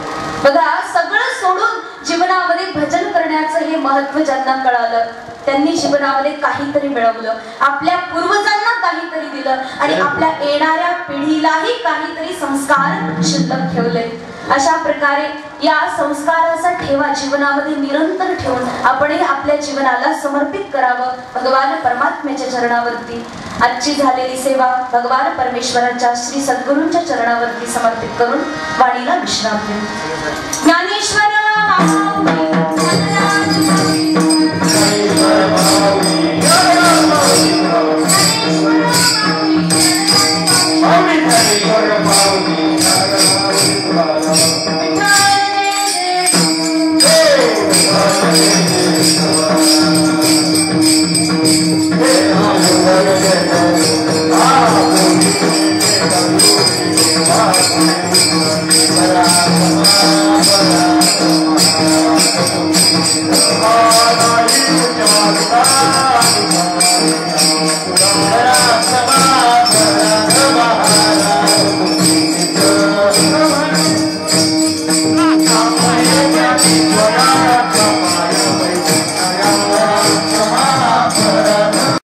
बघा, सगळं सोडून जीवनामध्ये भजन करण्याचं हे महत्व ज्यांना कळालं त्यांनी जीवनामध्ये काहीतरी मिळवलं, आपल्या पूर्वजांना काहीतरी दिलं आणि आपल्या येणाऱ्या पिढीलाही काहीतरी संस्कार शिल्लक ठेवले. अशा प्रकारे या संस्काराचा ठेवा जीवनामध्ये निरंतर ठेवून आपणही आपल्या जीवनाला समर्पित करावं भगवान परमात्म्याच्या चरणावरती. आजची झालेली सेवा भगवान परमेश्वराच्या श्री सद्गुरूंच्या चरणावरती समर्पित करून वाणीला विश्राम देऊ. ज्ञानेश्वर